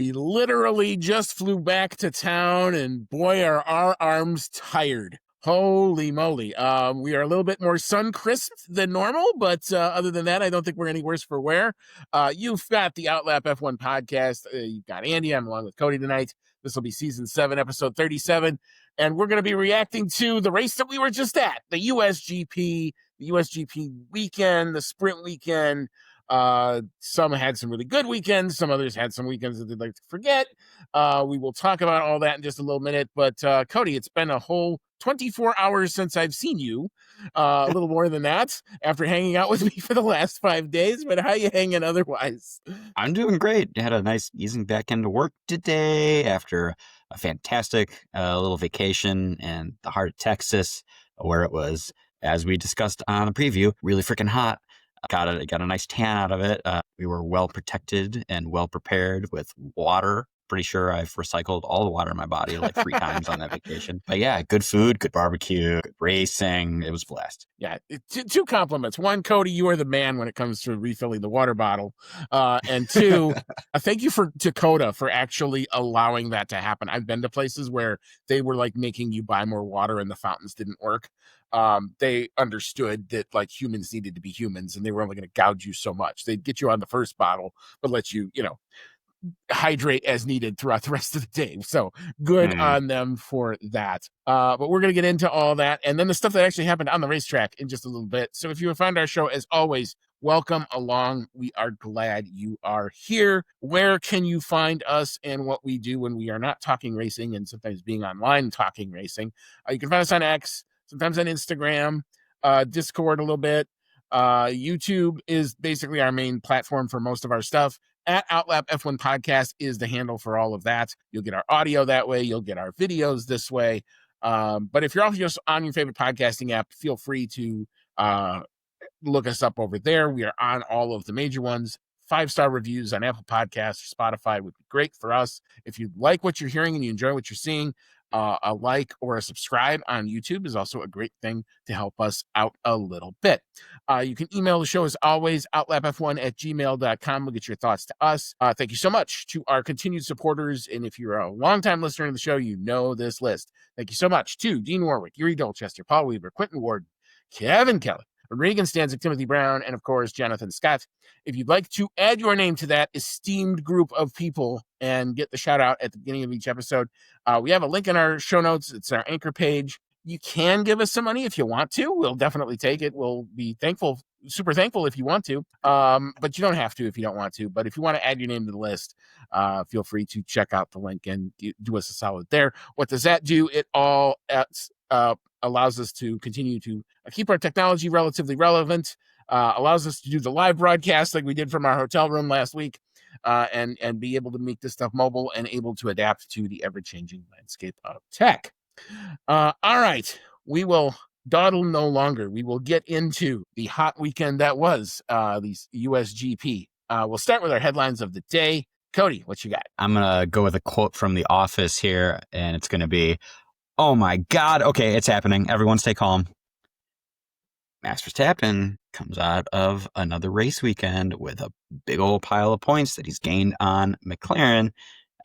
We literally just flew back to town, and boy, are our arms tired. Holy moly. We are a little bit more sun-crisped than normal, but other than that, I don't think we're any worse for wear. You've got the Outlap F1 podcast. You've got Andy. I'm along with Cody tonight. This will be season 7, episode 37, and we're going to be reacting to the race that we were just at, the USGP weekend, the sprint weekend. Some had some really good weekends. Some others had some weekends that they'd like to forget. We will talk about all that in just a little minute. But Cody, it's been a whole 24 hours since I've seen you. A little more than that after hanging out with me for the last 5 days. But how you hanging otherwise? I'm doing great. I had a nice easing back into work today after a fantastic little vacation in the heart of Texas, where it was, as we discussed on the preview, really freaking hot. Got a nice tan out of it. We were well protected and well prepared with water. Pretty sure I've recycled all the water in my body like 3 times on that vacation. But yeah, good food, good barbecue, good racing. It was a blast. Yeah, 2 compliments. 1, Cody, you are the man when it comes to refilling the water bottle. And 2, thank you to Coda for actually allowing that to happen. I've been to places where they were like making you buy more water and the fountains didn't work. They understood that like humans needed to be humans and they were only going to gouge you so much. They'd get you on the first bottle, but let you, hydrate as needed throughout the rest of the day. So good on them for that. But we're going to get into all that and then the stuff that actually happened on the racetrack in just a little bit. So if you have found our show, as always, welcome along. We are glad you are here. Where can you find us and what we do when we are not talking racing and sometimes being online talking racing? You can find us on X, sometimes on Instagram, Discord a little bit. YouTube is basically our main platform for most of our stuff. At Outlap F1 Podcast is the handle for all of that. You'll get our audio that way. You'll get our videos this way. But if you're also just on your favorite podcasting app, feel free to look us up over there. We are on all of the major ones. 5-star reviews on Apple Podcasts or Spotify would be great for us. If you like what you're hearing and you enjoy what you're seeing, a like or a subscribe on YouTube is also a great thing to help us out a little bit. You can email the show as always, outlapf1@gmail.com. We'll get your thoughts to us. Thank you so much to our continued supporters. And if you're a longtime listener to the show, you know this list. Thank you so much to Dean Warwick, Yuri Dolchester, Paul Weaver, Quentin Ward, Kevin Kelly, Regan Stanzik, Timothy Brown, and of course, Jonathan Scott. If you'd like to add your name to that esteemed group of people and get the shout out at the beginning of each episode, we have a link in our show notes. It's our anchor page. You can give us some money if you want to. We'll definitely take it. We'll be super thankful if you want to. But you don't have to if you don't want to. But if you want to add your name to the list, feel free to check out the link and do us a solid there. What does that do? It all allows us to continue to keep our technology relatively relevant, allows us to do the live broadcast like we did from our hotel room last week, and be able to make this stuff mobile and able to adapt to the ever-changing landscape of tech. All right, we will dawdle no longer. We will get into the hot weekend that was these USGP. We'll start with our headlines of the day. Cody, what you got? I'm going to go with a quote from The Office here, and it's going to be, "Oh my God, okay, it's happening. Everyone stay calm." Max Verstappen comes out of another race weekend with a big old pile of points that he's gained on McLaren.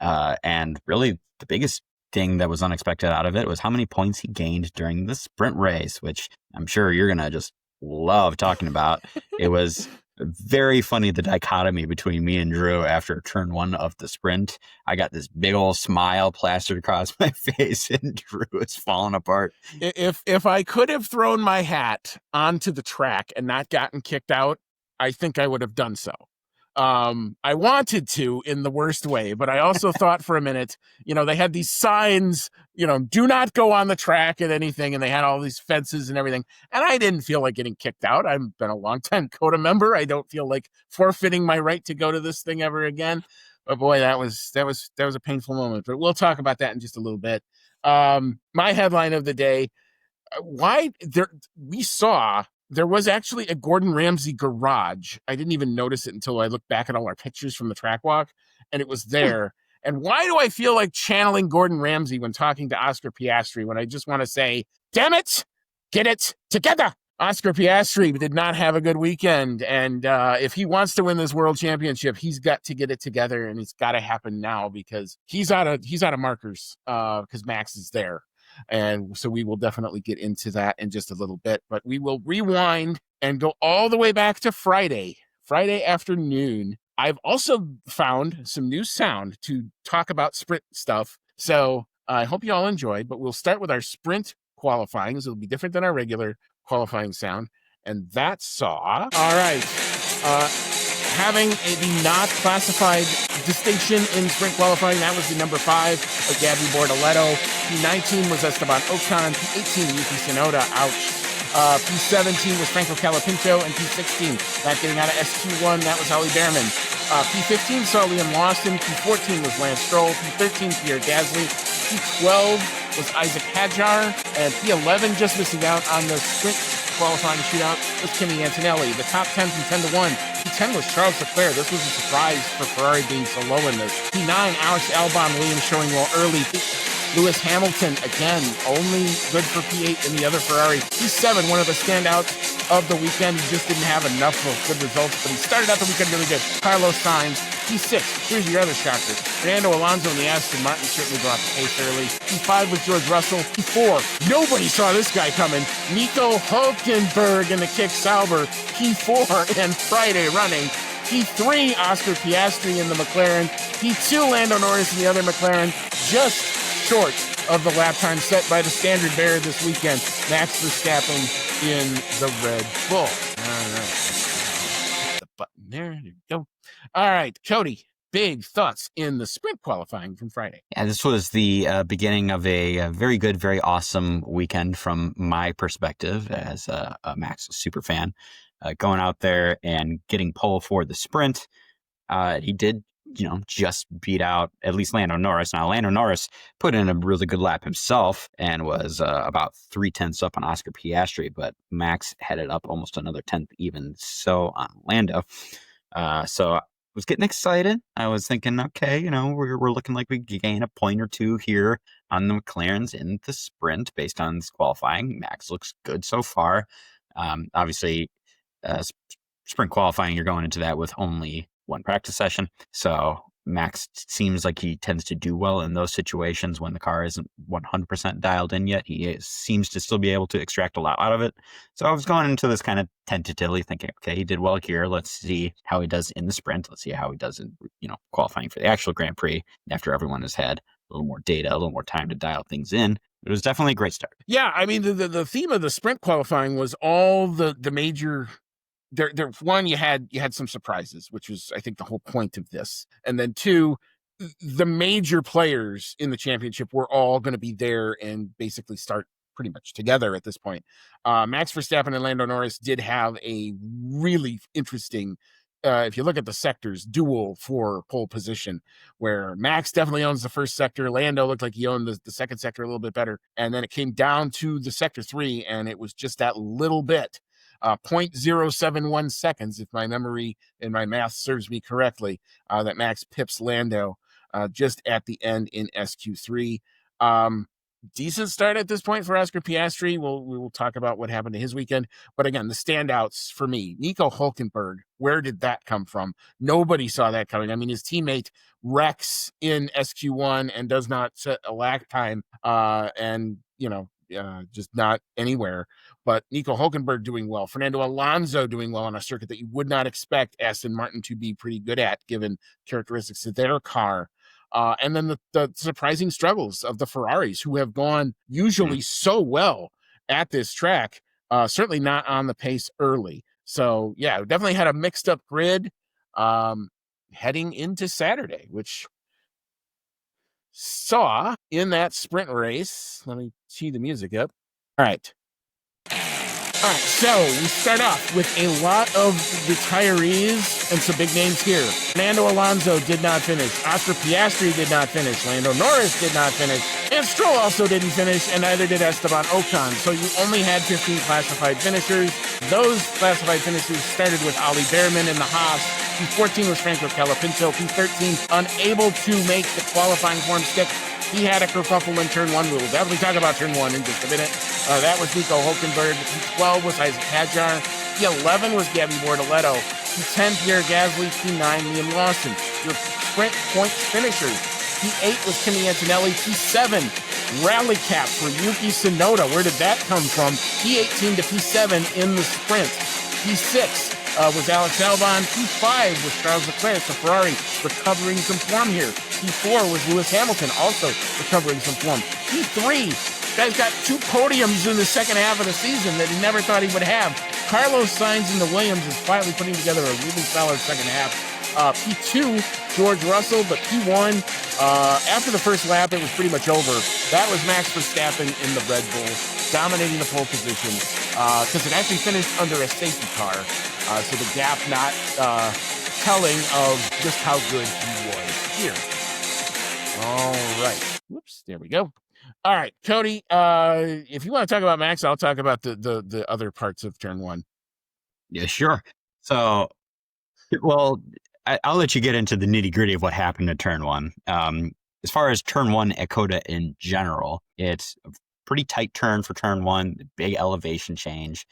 And really the biggest thing that was unexpected out of it was how many points he gained during the sprint race, which I'm sure you're going to just love talking about. It was very funny, the dichotomy between me and Drew after turn 1 of the sprint. I got this big old smile plastered across my face and Drew is falling apart. If I could have thrown my hat onto the track and not gotten kicked out, I think I would have done so. I wanted to in the worst way, but I also thought for a minute, they had these signs, do not go on the track and anything. And they had all these fences and everything. And I didn't feel like getting kicked out. I've been a long-time COTA member. I don't feel like forfeiting my right to go to this thing ever again. But boy, that was a painful moment, but we'll talk about that in just a little bit. My headline of the day, there was actually a Gordon Ramsay garage. I didn't even notice it until I looked back at all our pictures from the track walk, and it was there. And why do I feel like channeling Gordon Ramsay when talking to Oscar Piastri when I just want to say, damn it, get it together? Oscar Piastri did not have a good weekend, and if he wants to win this world championship, he's got to get it together, and it's got to happen now because he's out of markers because Max is there, and so we will definitely get into that in just a little bit. But we will rewind and go all the way back to Friday afternoon. I've also found some new sound to talk about sprint stuff, so I hope you all enjoyed. But we'll start with our sprint qualifying. So it'll be different than our regular qualifying sound, and that saw having the not classified distinction in sprint qualifying. That was the number 5 of Gabby Bortoletto. P19 was Esteban Ocon. P18 Yuki Tsunoda. Ouch. P17 was Franco Calapinto, and P16 not getting out of SQ1. That was Ollie Behrman. P15 saw Liam Lawson. P14 was Lance Stroll. P13 Pierre Gasly. P12 was Isaac Hadjar, and P11 just missing out on the sprint qualifying shootout was Kimi Antonelli. The top 10 from 10 to 1. P10 was Charles Leclerc. This was a surprise for Ferrari being so low in this. P9, Alex Albon, Williams showing well early. Lewis Hamilton, again, only good for P8 in the other Ferrari. P7, one of the standouts of the weekend. He just didn't have enough of good results, but he started out the weekend really good. Carlos Sainz. P6, here's your other shocker. Fernando Alonso and the Aston Martin certainly go out the pace early. P5 was George Russell. P4, nobody saw this guy coming. Nico Hülkenberg in the Kick Sauber. P4 and Friday running. P3, Oscar Piastri in the McLaren. P2, Lando Norris in the other McLaren. Just short of the lap time set by the standard bearer this weekend, Max Verstappen in the Red Bull. All right. The button there. There you go. All right, Cody, big thoughts in the sprint qualifying from Friday. Yeah, this was the beginning of a very good, very awesome weekend from my perspective as a Max super fan. Going out there and getting pole for the sprint. He did, just beat out at least Lando Norris. Now, Lando Norris put in a really good lap himself and was about 0.3 up on Oscar Piastri, but Max headed up almost another 10th even so on Lando. So I was getting excited. I was thinking, okay, we're looking like we gain a point or two here on the McLarens in the sprint based on this qualifying. Max looks good so far. Obviously, sprint qualifying, you're going into that with only one practice session. So Max seems like he tends to do well in those situations when the car isn't 100% dialed in yet. He seems to still be able to extract a lot out of it. So I was going into this kind of tentatively thinking, okay, he did well here. Let's see how he does in the sprint. Let's see how he does in, qualifying for the actual Grand Prix after everyone has had a little more data, a little more time to dial things in. It was definitely a great start. Yeah, I mean, the theme of the sprint qualifying was all the major... There, one, you had some surprises, which was, I think, the whole point of this. And then two, the major players in the championship were all going to be there and basically start pretty much together at this point. Max Verstappen and Lando Norris did have a really interesting, if you look at the sectors, duel for pole position, where Max definitely owns the first sector. Lando looked like he owned the second sector a little bit better. And then it came down to the sector 3, and it was just that little bit. 0.071 seconds, if my memory and my math serves me correctly, that Max pips Lando just at the end in SQ3. Decent start at this point for Oscar Piastri. We will talk about what happened to his weekend. But again, the standouts for me, Nico Hülkenberg, where did that come from? Nobody saw that coming. I mean, his teammate wrecks in SQ1 and does not set a lap time just not anywhere. But Nico Hülkenberg doing well. Fernando Alonso doing well on a circuit that you would not expect Aston Martin to be pretty good at, given characteristics of their car. And then the surprising struggles of the Ferraris, who have gone usually so well at this track, certainly not on the pace early. So, yeah, definitely had a mixed up grid heading into Saturday, which saw in that sprint race. Let me tee the music up. All right, so we start off with a lot of retirees and some big names here. Fernando Alonso did not finish. Oscar Piastri did not finish. Lando Norris did not finish. And Stroll also didn't finish, and neither did Esteban Ocon. So you only had 15 classified finishers. Those classified finishers started with Ollie Behrman in the Haas. P14 was Franco Calapinto. P13 unable to make the qualifying form stick. he had a kerfuffle in turn 1. We will definitely talk about turn 1 in just a minute. That was Nico Hulkenberg. P12 was Isaac Hadjar. P11 was Gabby Bortoletto. P10, Pierre Gasly. P9, Liam Lawson. Your sprint points finishers. P8 was Kimi Antonelli. P7, rally cap for Yuki Tsunoda. Where did that come from? P18 to P7 in the sprint. P6 was Alex Albon. P5 was Charles Leclerc, the Ferrari, recovering some form here. P4 was Lewis Hamilton, also recovering some form. P3, guy's got 2 podiums in the second half of the season that he never thought he would have. Carlos Sainz in the Williams is finally putting together a really solid second half. P2, George Russell, but P1, after the first lap, it was pretty much over. That was Max Verstappen in the Red Bull, dominating the pole position, because it actually finished under a safety car. So the gap not telling of just how good he was here. All right. Whoops, there we go. All right, Cody, if you want to talk about Max, I'll talk about the other parts of turn 1. Yeah, sure. So, well, I'll let you get into the nitty gritty of what happened in turn 1. As far as turn 1 at COTA in general, it's a pretty tight turn for turn 1, big elevation change.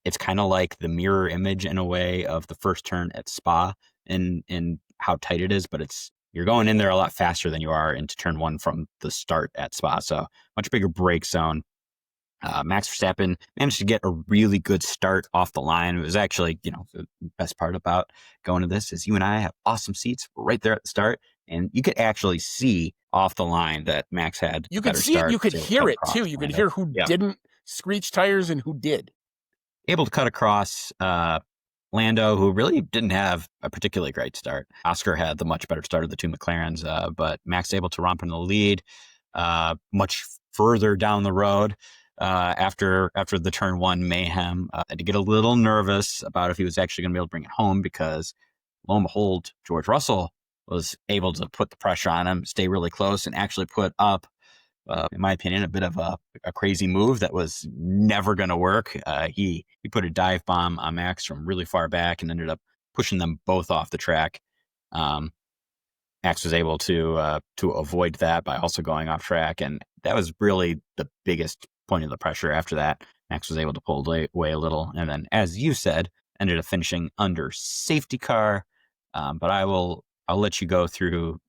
It's kind of like the mirror image in a way of the first turn at Spa in how tight it is, but you're going in there a lot faster than you are into turn 1 from the start at Spa. So much bigger brake zone. Max Verstappen managed to get a really good start off the line. It was actually, the best part about going to this is you and I have awesome seats right there at the start, and you could actually see off the line that Max had. You could see it. You could hear it too. You could hear who didn't screech tires and who did. Able to cut across Lando, who really didn't have a particularly great start. Oscar had the much better start of the 2 McLarens, but Max able to romp in the lead much further down the road. After the turn 1 mayhem, had to get a little nervous about if he was actually going to be able to bring it home, because lo and behold, George Russell was able to put the pressure on him, stay really close, and actually put up, in my opinion, a bit of a crazy move that was never going to work. He put a dive bomb on Max from really far back and ended up pushing them both off the track. Max was able to avoid that by also going off track, and that was really the biggest point of the pressure. After that, Max was able to pull away a little, and then, as you said, ended up finishing under safety car. But I'll let you go through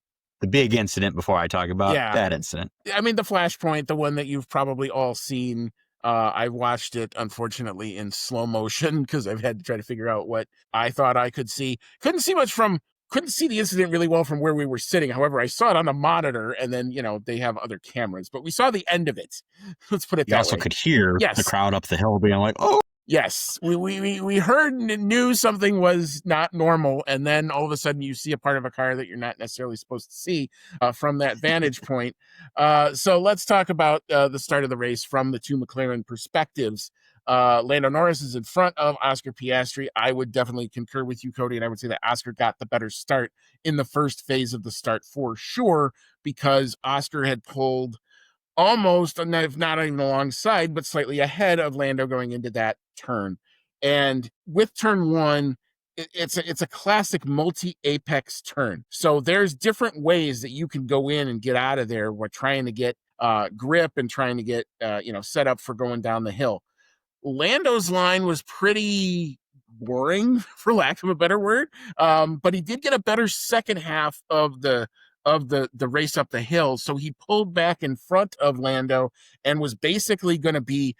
the big incident before I talk about that incident. I mean, the flashpoint, the one that you've probably all seen. I watched it, unfortunately, in slow motion because I've had to try to figure out what I thought I could see. Couldn't see the incident really well from where we were sitting. However, I saw it on the monitor, and then, they have other cameras, but we saw the end of it. Let's put it that way. You also could hear the crowd up the hill being like, oh. Yes, we heard and knew something was not normal, and then all of a sudden you see a part of a car that you're not necessarily supposed to see from that vantage point. So let's talk about the start of the race from the 2 McLaren perspectives. Lando Norris is in front of Oscar Piastri. I would definitely concur with you, Cody, and I would say that Oscar got the better start in the first phase of the start for sure, because Oscar had pulled almost, if not even alongside, but slightly ahead of Lando going into that turn. And with turn 1, it's a classic multi-apex turn. So there's different ways that you can go in and get out of there. We're trying to get grip and trying to get set up for going down the hill. Lando's line was pretty boring, for lack of a better word, but he did get a better second half of the race up the hill. So he pulled back in front of Lando and was basically going to be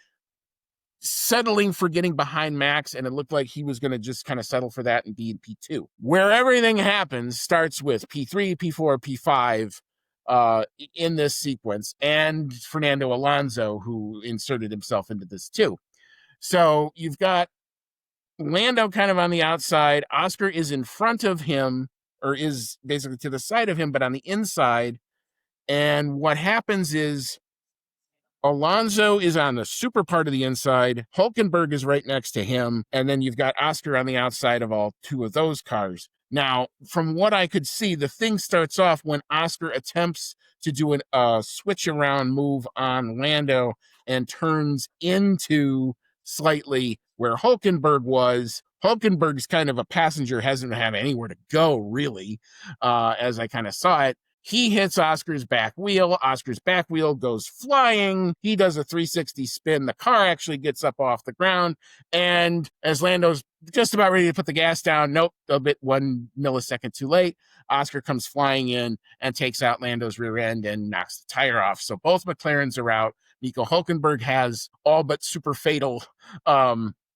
settling for getting behind Max, and it looked like he was going to just kind of settle for that and be in P2. Where everything happens starts with P3, P4, P5 in this sequence, and Fernando Alonso, who inserted himself into this too. So you've got Lando kind of on the outside. Oscar is in front of him, or is basically to the side of him, but on the inside. And what happens is Alonso is on the super part of the inside. Hulkenberg is right next to him. And then you've got Oscar on the outside of all 2 of those cars. Now, from what I could see, the thing starts off when Oscar attempts to do a switch around move on Lando and turns into slightly where Hulkenberg was. Hulkenberg's kind of a passenger, hasn't have anywhere to go, really, as I kind of saw it. He hits Oscar's back wheel. Oscar's back wheel goes flying. He does a 360 spin. The car actually gets up off the ground. And as Lando's just about ready to put the gas down, nope, a bit 1 millisecond too late. Oscar comes flying in and takes out Lando's rear end and knocks the tire off. So both McLarens are out. Nico Hülkenberg has all but super fatal.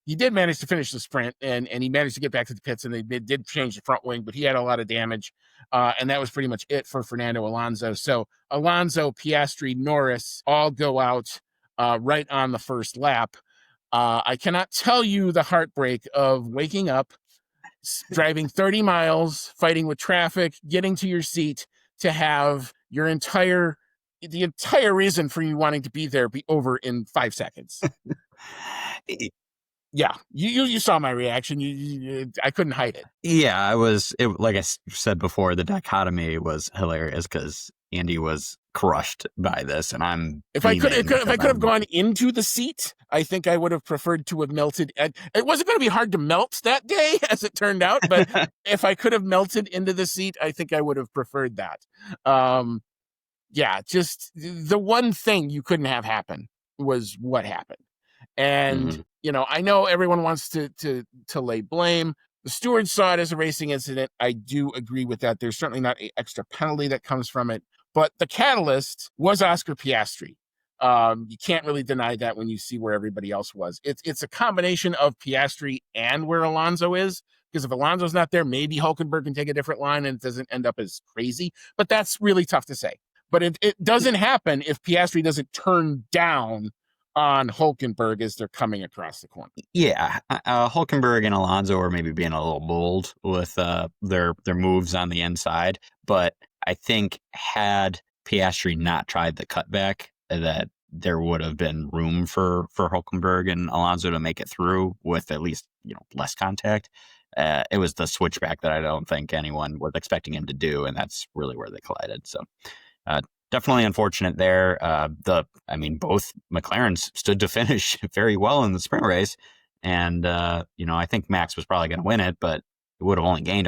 He did manage to finish the sprint, and he managed to get back to the pits, and they did change the front wing, but he had a lot of damage, and that was pretty much it for Fernando Alonso. So Alonso, Piastri, Norris all go out right on the first lap. I cannot tell you the heartbreak of waking up, driving 30 miles, fighting with traffic, getting to your seat to have the entire reason for you wanting to be there be over in 5 seconds. Yeah, you saw my reaction. I couldn't hide it. Yeah, like I said before, the dichotomy was hilarious because Andy was crushed by this, and I'm. If I could have gone into the seat, I think I would have preferred to have melted. It wasn't going to be hard to melt that day, as it turned out. But if I could have melted into the seat, I think I would have preferred that. Yeah, just the one thing you couldn't have happen was what happened. And, I know everyone wants to lay blame. The stewards saw it as a racing incident. I do agree with that. There's certainly not an extra penalty that comes from it. But the catalyst was Oscar Piastri. You can't really deny that when you see where everybody else was. It's a combination of Piastri and where Alonso is. Because if Alonso's not there, maybe Hülkenberg can take a different line and it doesn't end up as crazy. But that's really tough to say. But it doesn't happen if Piastri doesn't turn down on Hülkenberg as they're coming across the corner. Yeah, Hülkenberg and Alonso are maybe being a little bold with their moves on the inside, but I think had Piastri not tried the cutback, that there would have been room for Hülkenberg and Alonso to make it through with at least less contact. It was the switchback that I don't think anyone was expecting him to do, and that's really where they collided. So. Definitely unfortunate there. Both McLarens stood to finish very well in the sprint race. And, I think Max was probably going to win it, but it would have only gained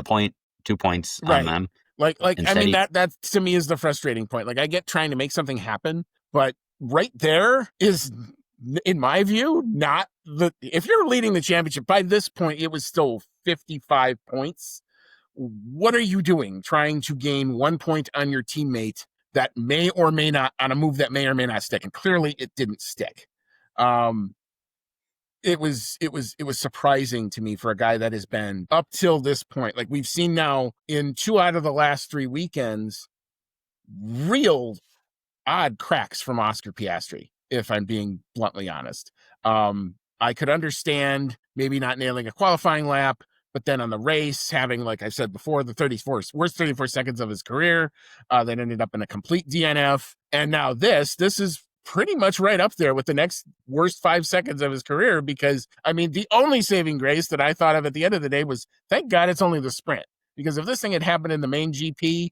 2 points on them. That to me is the frustrating point. Like, I get trying to make something happen, but right there is, in my view, if you're leading the championship, by this point, it was still 55 points. What are you doing trying to gain 1 point on your teammate that may or may not, on a move that may or may not stick? And clearly it didn't stick. It was surprising to me for a guy that has been up till this point. Like, we've seen now in 2 out of the last 3 weekends, real odd cracks from Oscar Piastri, if I'm being bluntly honest. I could understand maybe not nailing a qualifying lap, but then on the race, having, like I said before, the worst 34 seconds of his career, that ended up in a complete DNF. And now this is pretty much right up there with the next worst 5 seconds of his career, because, the only saving grace that I thought of at the end of the day was, thank God it's only the sprint. Because if this thing had happened in the main GP,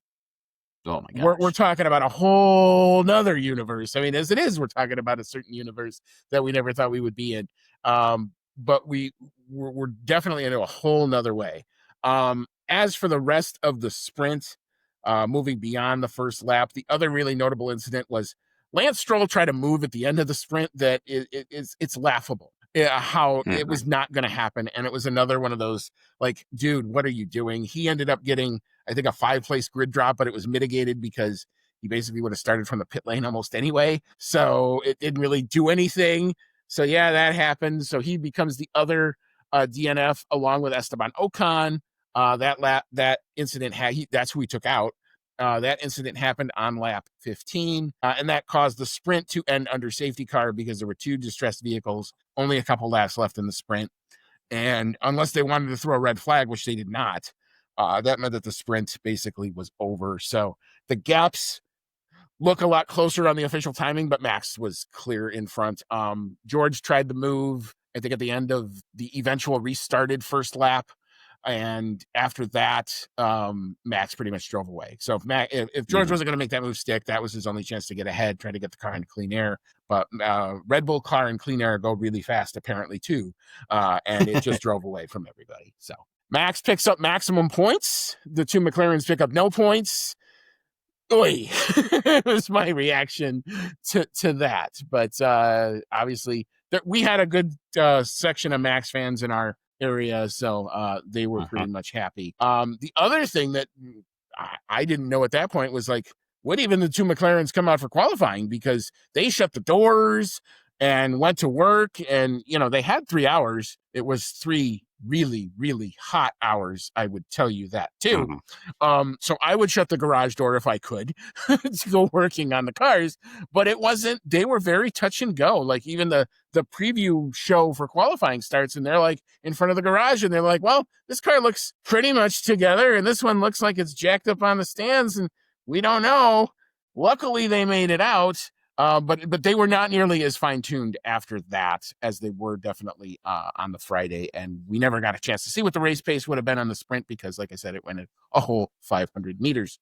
oh my gosh, we're talking about a whole nother universe. As it is, we're talking about a certain universe that we never thought we would be in. But we're definitely into a whole nother way. As for the rest of the sprint, moving beyond the first lap, the other really notable incident was Lance Stroll tried to move at the end of the sprint that it's laughable how it was not going to happen. And it was another one of those, like, dude, what are you doing? He ended up getting, I think, a 5-place grid drop, but it was mitigated because he basically would have started from the pit lane almost anyway. So it didn't really do anything. So yeah, that happened. So he becomes the other DNF along with Esteban Ocon. That incident that's who he took out. That incident happened on lap 15, and that caused the sprint to end under safety car because there were 2 distressed vehicles, only a couple laps left in the sprint. And unless they wanted to throw a red flag, which they did not, that meant that the sprint basically was over. So the gaps look a lot closer on the official timing, but Max was clear in front. George tried the move, I think, at the end of the eventual restarted first lap. And after that, Max pretty much drove away. So if George wasn't going to make that move stick, that was his only chance to get ahead, try to get the car into clean air. But Red Bull car in clean air go really fast, apparently, too. And it just drove away from everybody. So Max picks up maximum points. The 2 McLarens pick up no points. Oy, was my reaction to that. But obviously, we had a good section of Max fans in our area, so they were pretty much happy. The other thing that I didn't know at that point was like, would even the two McLarens come out for qualifying, because they shut the doors and went to work, and they had 3 hours. It was 3 really, really hot hours, I would tell you that too. So I would shut the garage door if I could to go working on the cars, but it wasn't, they were very touch and go. Like even the preview show for qualifying starts, and they're like in front of the garage, and they're like, well, this car looks pretty much together, and this one looks like it's jacked up on the stands, and we don't know. Luckily they made it out. But they were not nearly as fine-tuned after that as they were definitely on the Friday, and we never got a chance to see what the race pace would have been on the sprint because, like I said, it went at a whole 500 meters.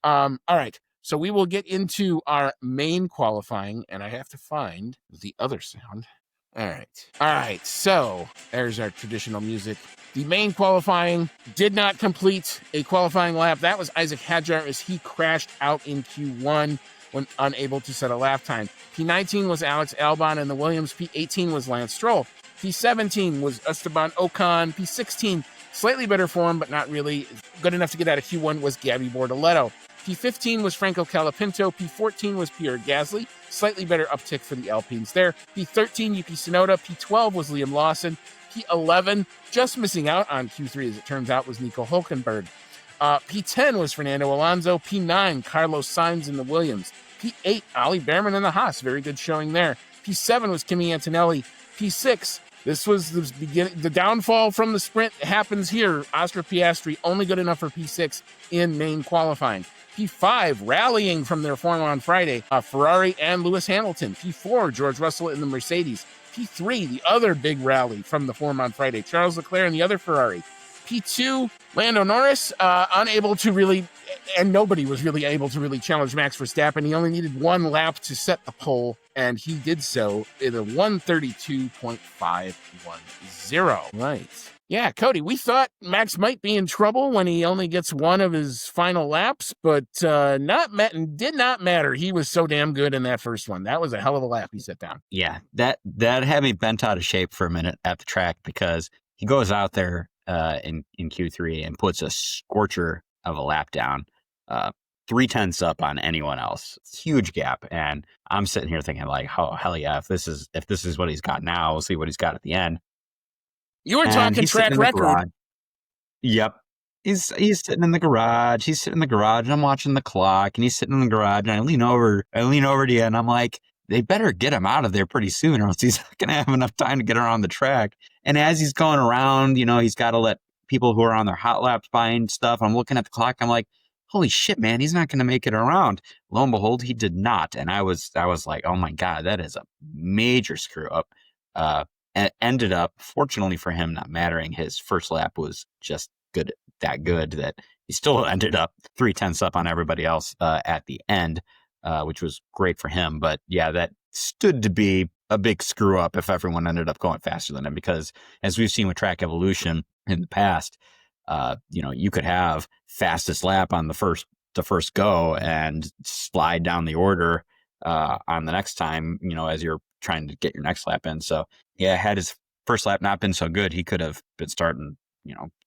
All right, so we will get into our main qualifying, and I have to find the other sound. All right, so there's our traditional music. The main qualifying did not complete a qualifying lap. That was Isaac Hadjar as he crashed out in Q1 when unable to set a lap time. P19 was Alex Albon in the Williams. P18 was Lance Stroll. P17 was Esteban Ocon. P16, slightly better form, but not really good enough to get out of Q1, was Gabby Bortoletto. P15 was Franco Colapinto. P14 was Pierre Gasly. Slightly better uptick for the Alpines there. P13, Yuki Tsunoda. P12 was Liam Lawson. P11, just missing out on Q3 as it turns out, was Nico Hulkenberg. P10 was Fernando Alonso. P9, Carlos Sainz in the Williams. P8, Ollie Behrman in the Haas. Very good showing there. P7 was Kimi Antonelli. P6, this was the beginning. The downfall from the sprint happens here. Oscar Piastri, only good enough for P6 in main qualifying. P5, rallying from their form on Friday, Ferrari and Lewis Hamilton. P4, George Russell in the Mercedes. P3, the other big rally from the form on Friday, Charles Leclerc and the other Ferrari. P2, Lando Norris, unable to really, and nobody was really able to really challenge Max Verstappen. He only needed one lap to set the pole, and he did so in a 132.510. Right. Yeah, Cody, we thought Max might be in trouble when he only gets one of his final laps, but did not matter. He was so damn good in that first one. That was a hell of a lap he set down. Yeah, that had me bent out of shape for a minute at the track, because he goes out there in Q3 and puts a scorcher of a lap down, 3/10 up on anyone else. It's a huge gap, and I'm sitting here thinking like, oh hell yeah, if this is what he's got now, we'll see what he's got at the end. You were talking track record. Yep. He's sitting in the garage. He's sitting in the garage, and I'm watching the clock, and he's sitting in the garage, and I lean over to you, and I'm like, they better get him out of there pretty soon, or else he's not going to have enough time to get around the track. And as he's going around, he's got to let people who are on their hot laps find stuff. I'm looking at the clock. I'm like, holy shit, man, he's not going to make it around. Lo and behold, he did not. And I was like, oh my God, that is a major screw up. And ended up, fortunately for him, not mattering. His first lap was just good that he still ended up 3/10 up on everybody else at the end, which was great for him. But yeah, that stood to be a big screw up if everyone ended up going faster than him, because as we've seen with track evolution in the past, you could have fastest lap on the first go and slide down the order on the next time, as you're trying to get your next lap in. So yeah, had his first lap not been so good, he could have been starting,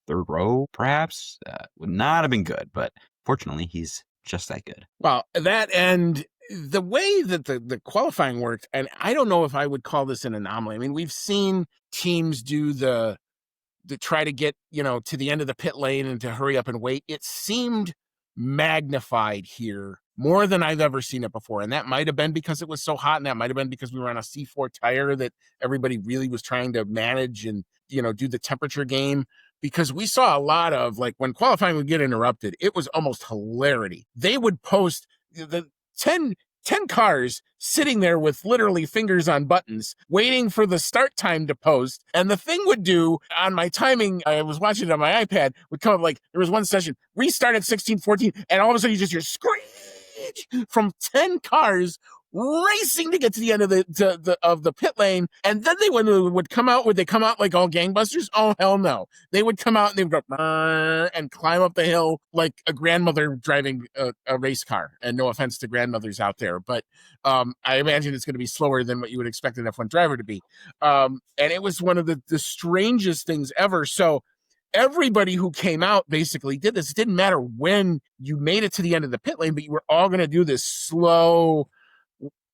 third row, perhaps. Would not have been good, but fortunately, he's just that good. Well, that and the way that the qualifying worked, and I don't know if I would call this an anomaly. I mean, we've seen teams do the try to get, to the end of the pit lane and to hurry up and wait. It seemed magnified here more than I've ever seen it before. And that might have been because it was so hot, and that might have been because we were on a C4 tire that everybody really was trying to manage and, do the temperature game. Because we saw a lot of, like, when qualifying would get interrupted, it was almost hilarity. They would post the 10 cars sitting there with literally fingers on buttons, waiting for the start time to post. And the thing would do on my timing, I was watching it on my iPad, would come up like, there was one session, restart at 16:14, and all of a sudden you just hear screech from 10 cars racing to get to the end of the pit lane. And then would come out, would they come out like all gangbusters? Oh, hell no. They would come out and they would go and climb up the hill like a grandmother driving a race car. And no offense to grandmothers out there, but I imagine it's going to be slower than what you would expect an F1 driver to be. And it was one of the strangest things ever. So everybody who came out basically did this. It didn't matter when you made it to the end of the pit lane, but you were all going to do this slow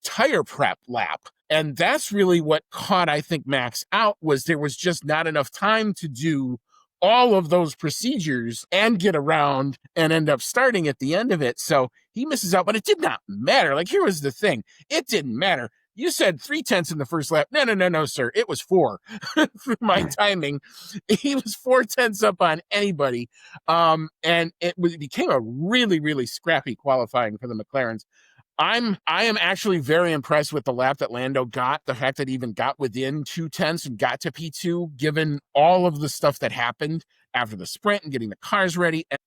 tire prep lap. And that's really what caught, I think, Max out, was there was just not enough time to do all of those procedures and get around and end up starting at the end of it. So he misses out, but it did not matter. Like, here was the thing. It didn't matter. You said 0.3 in the first lap. No, sir. It was 4 for my timing. He was 0.4 up on anybody. And it became a really, really scrappy qualifying for the McLarens. I am actually very impressed with the lap that Lando got. The fact that he even got within 0.2 and got to P2, given all of the stuff that happened after the sprint and getting the cars ready. And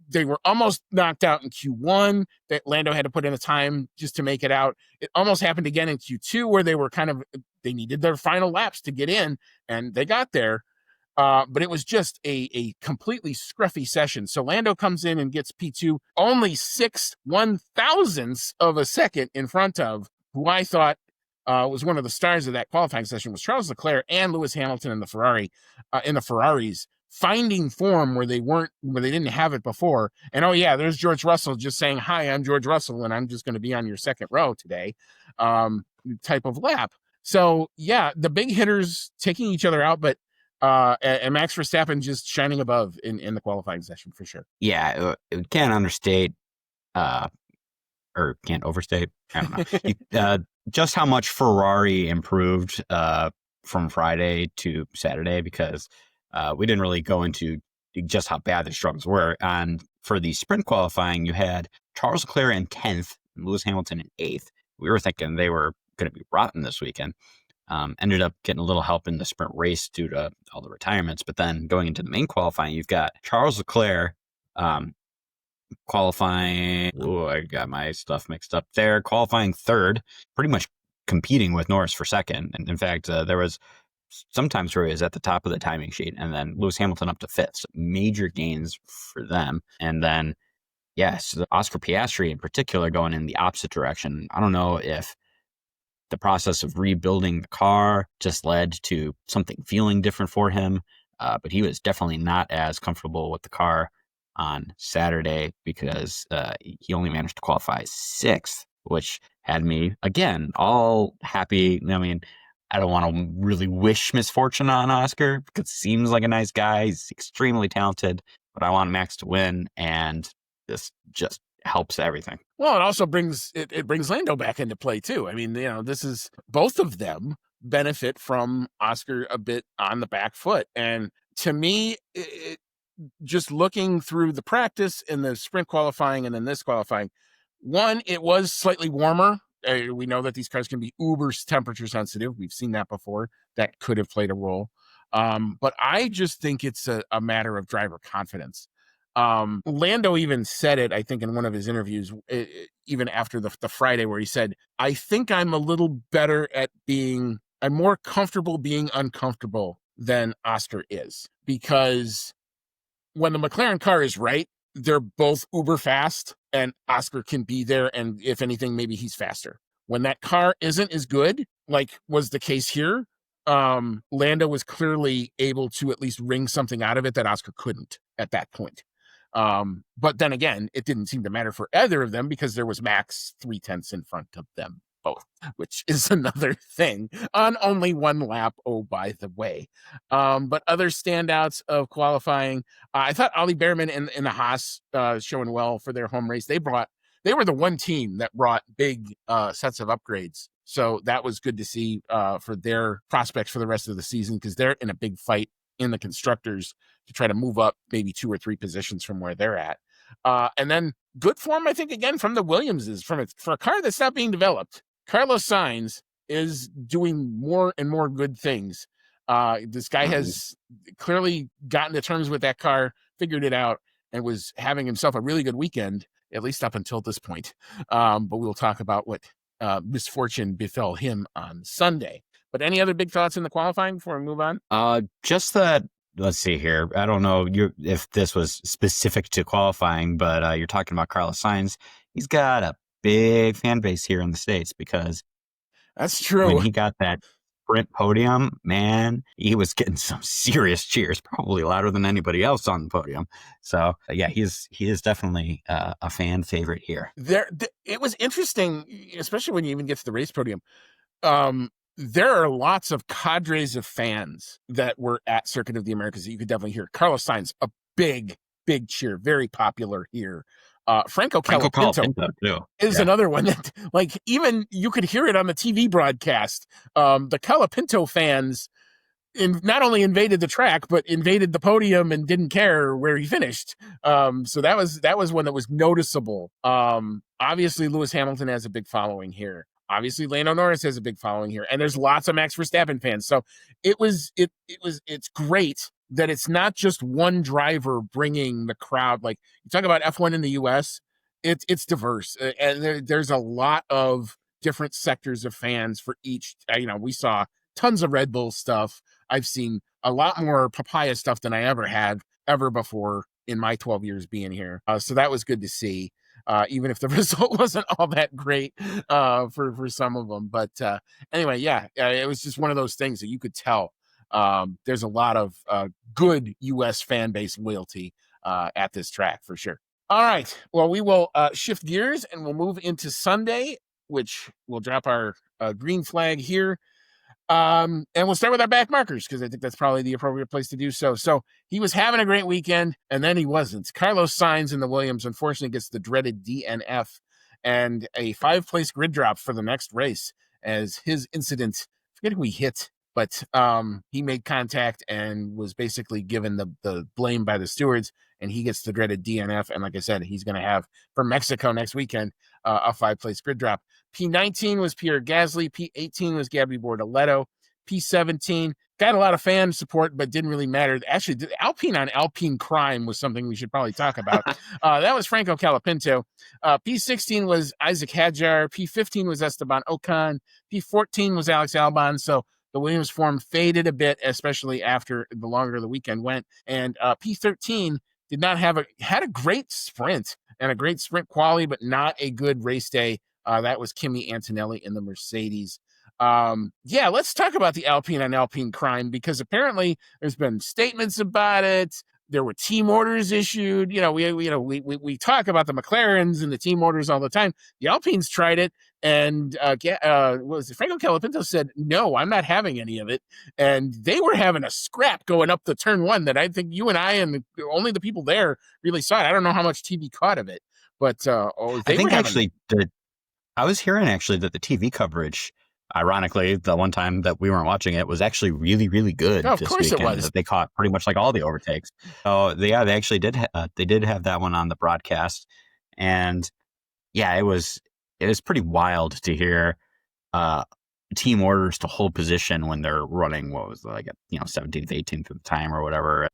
they were almost knocked out in Q1 that Lando had to put in a time just to make it out. It almost happened again in Q2 where they needed their final laps to get in, and they got there. But it was just a completely scruffy session. So Lando comes in and gets P2, only 6/1000ths of a second in front of who I thought was one of the stars of that qualifying session, was Charles Leclerc and Lewis Hamilton in the Ferraris, finding form where they didn't have it before. And oh yeah, there's George Russell just saying, "Hi, I'm George Russell, and I'm just going to be on your second row today," type of lap. So yeah, the big hitters taking each other out, but and Max Verstappen just shining above in the qualifying session for sure. Yeah, it can't understate, or can't overstate. I don't know. Just how much Ferrari improved from Friday to Saturday, because we didn't really go into just how bad the struggles were. And for the sprint qualifying, you had Charles Leclerc in 10th and Lewis Hamilton in 8th. We were thinking they were going to be rotten this weekend. Ended up getting a little help in the sprint race due to all the retirements. But then going into the main qualifying, you've got Charles Leclerc qualifying. Oh, I got my stuff mixed up there. Qualifying 3rd, pretty much competing with Norris for 2nd. And in fact, there was sometimes where he was at the top of the timing sheet, and then Lewis Hamilton up to 5th. So major gains for them. And then, yes, Oscar Piastri in particular going in the opposite direction. I don't know if the process of rebuilding the car just led to something feeling different for him, but he was definitely not as comfortable with the car on Saturday, because he only managed to qualify 6th, which had me, again, all happy. I mean, I don't want to really wish misfortune on Oscar, because he seems like a nice guy. He's extremely talented, but I want Max to win, and this just helps everything. Well, it also brings Lando back into play too. I mean, this is, both of them benefit from Oscar a bit on the back foot. And to me, just looking through the practice in the sprint qualifying and then this qualifying, one, it was slightly warmer. We know that these cars can be uber temperature sensitive. We've seen that before. That could have played a role. But I just think it's a matter of driver confidence. Lando even said it, I think, in one of his interviews, even after the Friday, where he said, "I think I'm a little better at I'm more comfortable being uncomfortable than Oscar is." Because when the McLaren car is right, they're both uber fast, and Oscar can be there, and if anything, maybe he's faster. When that car isn't as good, like was the case here, Lando was clearly able to at least wring something out of it that Oscar couldn't at that point. But then again, it didn't seem to matter for either of them, because there was Max 0.3 in front of them both, which is another thing on only one lap. Oh, by the way. But other standouts of qualifying, I thought Ollie Behrman and the Haas showing well for their home race. They were the one team that brought big sets of upgrades. So that was good to see for their prospects for the rest of the season, because they're in a big fight in the constructors to try to move up maybe 2 or 3 positions from where they're at. And then good form, I think, again, from the Williamses, for a car that's not being developed. Carlos Sainz is doing more and more good things. This guy has clearly gotten to terms with that car, figured it out, and was having himself a really good weekend, at least up until this point. But we'll talk about what misfortune befell him on Sunday. But any other big thoughts in the qualifying before we move on? Just that. Let's see here. I don't know if this was specific to qualifying, but you're talking about Carlos Sainz. He's got a big fan base here in the States because that's true. When he got that sprint podium, man, he was getting some serious cheers, probably louder than anybody else on the podium. So yeah, he is definitely a fan favorite here. It was interesting, especially when you even get to the race podium. There are lots of cadres of fans that were at Circuit of the Americas that you could definitely hear. Carlos Sainz, a big cheer, very popular here. Franco Colapinto is another one that, like, even you could hear it on the TV broadcast. The Colapinto fans not only invaded the track, but invaded the podium and didn't care where he finished. So that was one that was noticeable. Obviously, Lewis Hamilton has a big following here. Obviously, Lando Norris has a big following here, and there's lots of Max Verstappen fans. So it's great that it's not just one driver bringing the crowd. Like, you talk about F1 in the US, it's diverse, and there's a lot of different sectors of fans for each. We saw tons of Red Bull stuff. I've seen a lot more papaya stuff than I ever before in my 12 years being here. So that was good to see. Even if the result wasn't all that great for some of them. But anyway, it was just one of those things that you could tell there's a lot of good U.S. fan base loyalty at this track for sure. All right. Well, we will shift gears and we'll move into Sunday, which we'll drop our green flag here. And we'll start with our back markers because I think that's probably the appropriate place to do so. So he was having a great weekend, and then he wasn't. Carlos Sainz in the Williams unfortunately gets the dreaded DNF and a 5-place grid drop for the next race as his incident. I forget who he hit, but he made contact and was basically given the blame by the stewards, and he gets the dreaded DNF. And like I said, he's going to have for Mexico next weekend a 5-place grid drop. P19 was Pierre Gasly. P18 was Gabby Bortoleto. P17 got a lot of fan support, but didn't really matter. Actually, the Alpine on Alpine crime was something we should probably talk about. That was Franco Colapinto. P16 was Isaac Hadjar. P15 was Esteban Ocon. P14 was Alex Albon. So the Williams form faded a bit, especially after the longer the weekend went. And P13 did not had a great sprint and a great sprint quali, but not a good race day. That was Kimi Antonelli in the Mercedes. Let's talk about the Alpine on Alpine crime, because apparently there's been statements about it. There were team orders issued. We talk about the McLarens and the team orders all the time. The Alpines tried it, and Franco Colapinto said, "No, I'm not having any of it." And they were having a scrap going up the turn one that I think you and I and only the people there really saw it. I don't know how much TV caught of it, but I was hearing actually that the TV coverage, ironically, the one time that we weren't watching it, was actually really, really good. Of course it was. They caught pretty much like all the overtakes. So they actually did. They did have that one on the broadcast, and it was pretty wild to hear team orders to hold position when they're running 17th, 18th at the time or whatever.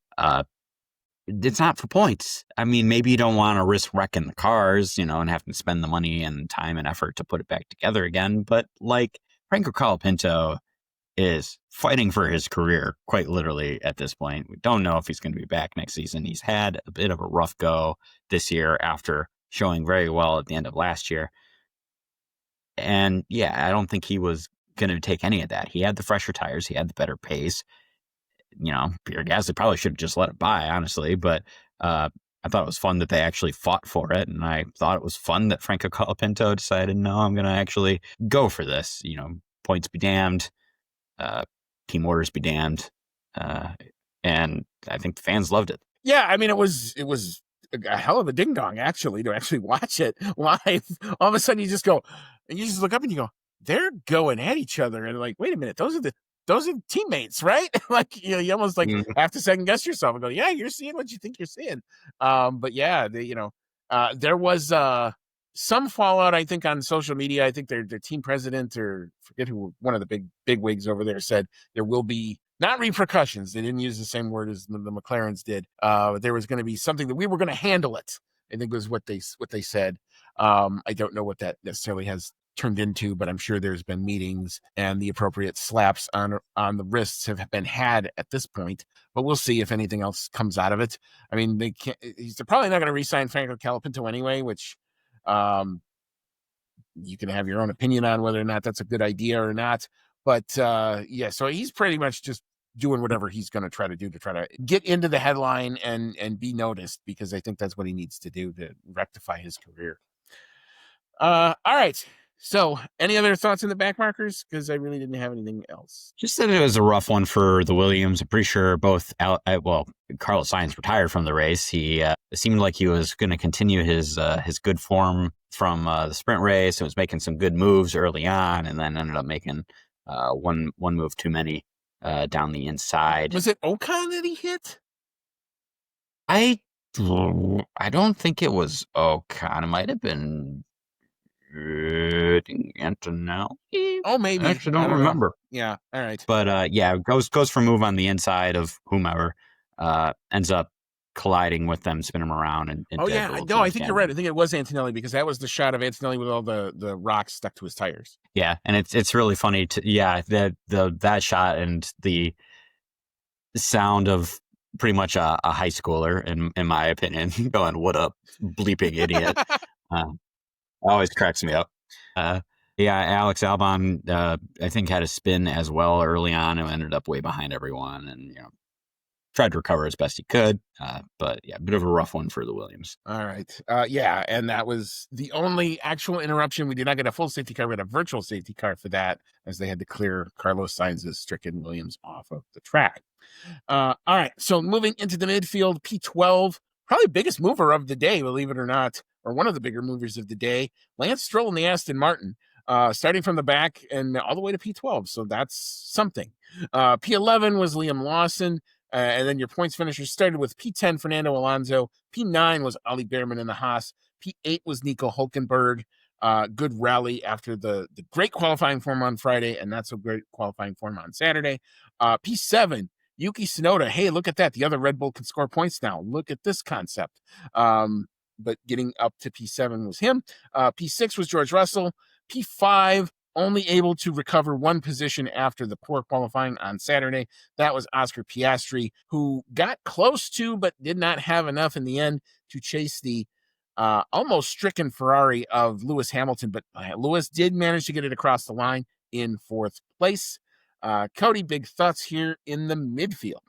It's not for points. I mean, maybe you don't want to risk wrecking the cars, and having to spend the money and time and effort to put it back together again. But like, Franco Colapinto is fighting for his career, quite literally, at this point. We don't know if he's going to be back next season. He's had a bit of a rough go this year after showing very well at the end of last year. And I don't think he was going to take any of that. He had the fresher tires. He had the better pace. Pierre Gasly probably should have just let it by, honestly. But I thought it was fun that they actually fought for it. And I thought it was fun that Franco Colapinto decided, no, I'm going to actually go for this. Points be damned. Team orders be damned. And I think the fans loved it. Yeah, I mean, it was a hell of a ding dong, actually, to actually watch it live. All of a sudden, you just look up and you go, they're going at each other. And like, wait a minute, those are teammates, right? Like, you almost have to second guess yourself and go, yeah, you're seeing what you think you're seeing. There was some fallout, I think, on social media. I think their team president, or forget who, one of the big wigs over there, said there will be not repercussions. They didn't use the same word as the McLarens did. There was going to be something that we were going to handle it, I think was what they said. I don't know what that necessarily has turned into, but I'm sure there's been meetings and the appropriate slaps on the wrists have been had at this point. But we'll see if anything else comes out of it. I mean, they're probably not going to re-sign Franco Calapinto anyway, which you can have your own opinion on whether or not that's a good idea or not. But yeah, so he's pretty much just doing whatever he's going to try to do to try to get into the headline and be noticed, because I think that's what he needs to do to rectify his career. All right. So any other thoughts in the back markers? Because I really didn't have anything else. Just that it was a rough one for the Williams. I'm pretty sure both, Carlos Sainz retired from the race. He it seemed like he was going to continue his good form from the sprint race. It was making some good moves early on, and then ended up making one move too many down the inside. Was it Ocon that he hit? I don't think it was Ocon. It might have been Antonelli. Oh, maybe. I actually don't remember. Yeah. All right. But yeah, goes for a move on the inside of whomever, ends up colliding with them, spin him around. And oh yeah, no, I think you're right. I think it was Antonelli, because that was the shot of Antonelli with all the rocks stuck to his tires. Yeah, and it's really funny that shot and the sound of pretty much a high schooler in my opinion going, "What up, bleeping idiot." Always cracks me up. Yeah, Alex Albon, I think, had a spin as well early on and ended up way behind everyone, and tried to recover as best he could. But yeah, a bit of a rough one for the Williams. All right. Yeah, and that was the only actual interruption. We did not get a full safety car. We had a virtual safety car for that, as they had to clear Carlos Sainz's stricken Williams off of the track. All right. So moving into the midfield, P12, probably biggest mover of the day, believe it or not, or one of the bigger movers of the day, Lance Stroll in the Aston Martin, starting from the back and all the way to P12. So that's something. P11 was Liam Lawson. And then your points finishers started with P10, Fernando Alonso. P9 was Ollie Behrman in the Haas. P8 was Nico Hulkenberg. Good rally after the great qualifying form on Friday and not so great qualifying form on Saturday. P7, Yuki Tsunoda. Hey, look at that. The other Red Bull can score points now. Look at this concept. But getting up to P7 was him. P6 was George Russell. P5, only able to recover one position after the poor qualifying on Saturday. That was Oscar Piastri, who got close to, but did not have enough in the end to chase the almost stricken Ferrari of Lewis Hamilton. But Lewis did manage to get it across the line in fourth place. Cody, big thoughts here in the midfield.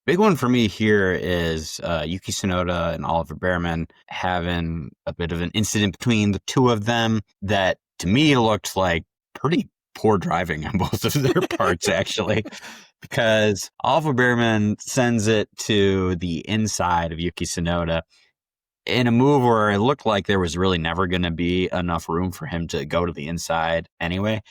Big one for me here is Yuki Tsunoda and Oliver Behrman having a bit of an incident between the two of them that, to me, looked like pretty poor driving on both of their parts, actually, because Oliver Behrman sends it to the inside of Yuki Tsunoda in a move where it looked like there was really never going to be enough room for him to go to the inside anyway.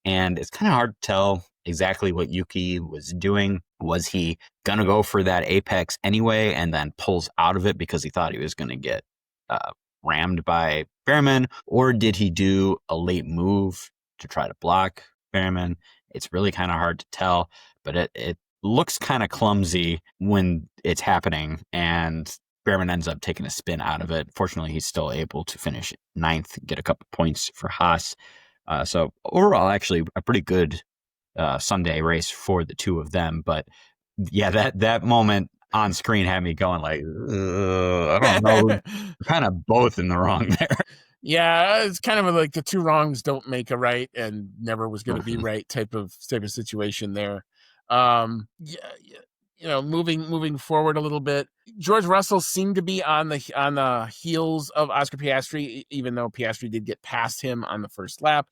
And it's kind of hard to tell exactly what Yuki was doing. Was he going to go for that apex anyway and then pulls out of it because he thought he was going to get rammed by Behrman? Or did he do a late move to try to block Behrman? It's really kind of hard to tell, but it looks kind of clumsy when it's happening, and Behrman ends up taking a spin out of it. Fortunately, he's still able to finish ninth, get a couple points for Haas. So overall, actually, a pretty good Sunday race for the two of them. But yeah, that moment on screen had me going like, I don't know, we're kind of both in the wrong there. Yeah, it's kind of like the two wrongs don't make a right, and never was going to be right type of situation there. Moving forward a little bit, George Russell seemed to be on the heels of Oscar Piastri, even though Piastri did get past him on the first lap.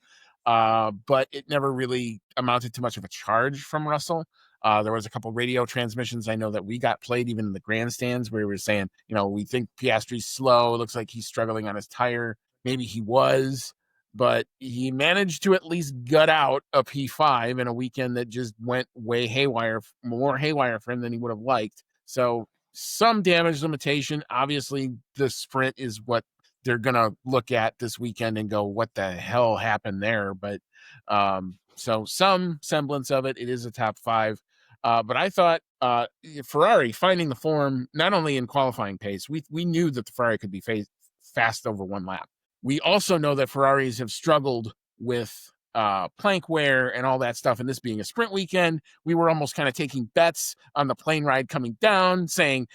But it never really amounted to much of a charge from Russell. There was a couple radio transmissions I know that we got played even in the grandstands where we were saying, we think Piastri's slow. It looks like he's struggling on his tire. Maybe he was, but he managed to at least gut out a P5 in a weekend that just went more haywire for him than he would have liked. So some damage limitation. Obviously, the sprint is what they're going to look at this weekend and go, what the hell happened there? But so some semblance of it. It is a top five. But I thought Ferrari finding the form, not only in qualifying pace, we knew that the Ferrari could be fast over one lap. We also know that Ferraris have struggled with plank wear and all that stuff. And this being a sprint weekend, we were almost kind of taking bets on the plane ride coming down, saying,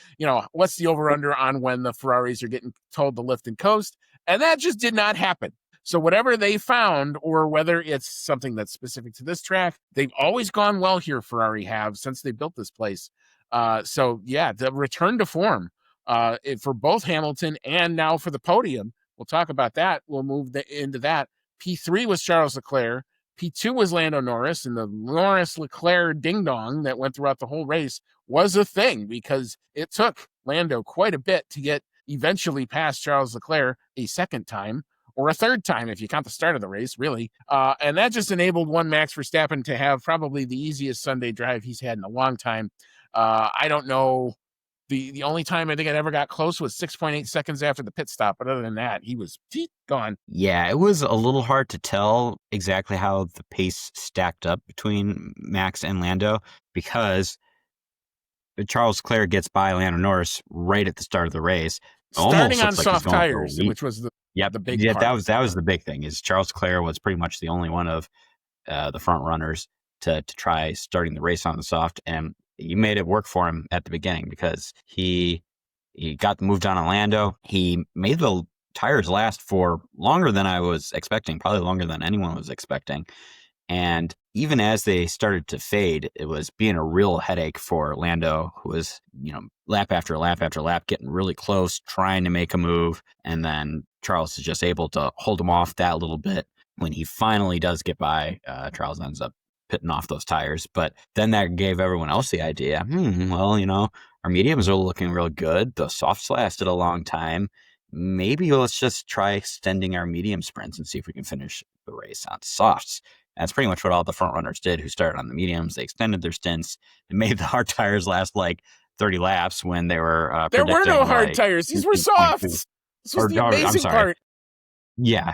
what's the over-under on when the Ferraris are getting told to lift and coast? And that just did not happen. So whatever they found, or whether it's something that's specific to this track, they've always gone well here, Ferrari have, since they built this place. The return to form for both Hamilton and now for the podium. We'll talk about that. We'll move into that. P3 was Charles Leclerc. P2 was Lando Norris, and the Norris-Leclerc ding-dong that went throughout the whole race was a thing because it took Lando quite a bit to get eventually past Charles Leclerc a second time, or a third time if you count the start of the race, really. And that just enabled one Max Verstappen to have probably the easiest Sunday drive he's had in a long time. I don't know. The only time I think it ever got close was 6.8 seconds after the pit stop. But other than that, he was gone. Yeah, it was a little hard to tell exactly how the pace stacked up between Max and Lando because Charles Leclerc gets by Lando Norris right at the start of the race. Starting on soft tires, which was the big part. That was the big thing. Is Charles Leclerc was pretty much the only one of the front runners to try starting the race on the soft, and you made it work for him at the beginning because he got the move down on Lando. He made the tires last for longer than I was expecting, probably longer than anyone was expecting. And even as they started to fade, it was being a real headache for Lando, who was, lap after lap after lap, getting really close, trying to make a move. And then Charles is just able to hold him off that little bit. When he finally does get by, Charles ends up pitting off those tires. But then that gave everyone else the idea, our mediums are looking real good. The softs lasted a long time. Maybe let's just try extending our medium sprints and see if we can finish the race on softs. That's pretty much what all the front runners did who started on the mediums. They extended their stints and made the hard tires last like 30 laps when they were there were no hard tires. These were softs. This was the amazing part. Yeah.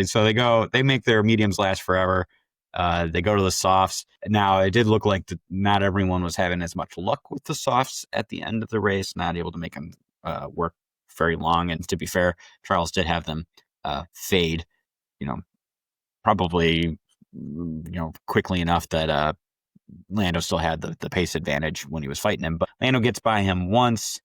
So they make their mediums last forever. They go to the softs. Now, it did look like not everyone was having as much luck with the softs at the end of the race, not able to make them work very long. And to be fair, Charles did have them fade, probably, quickly enough that Lando still had the pace advantage when he was fighting him. But Lando gets by him once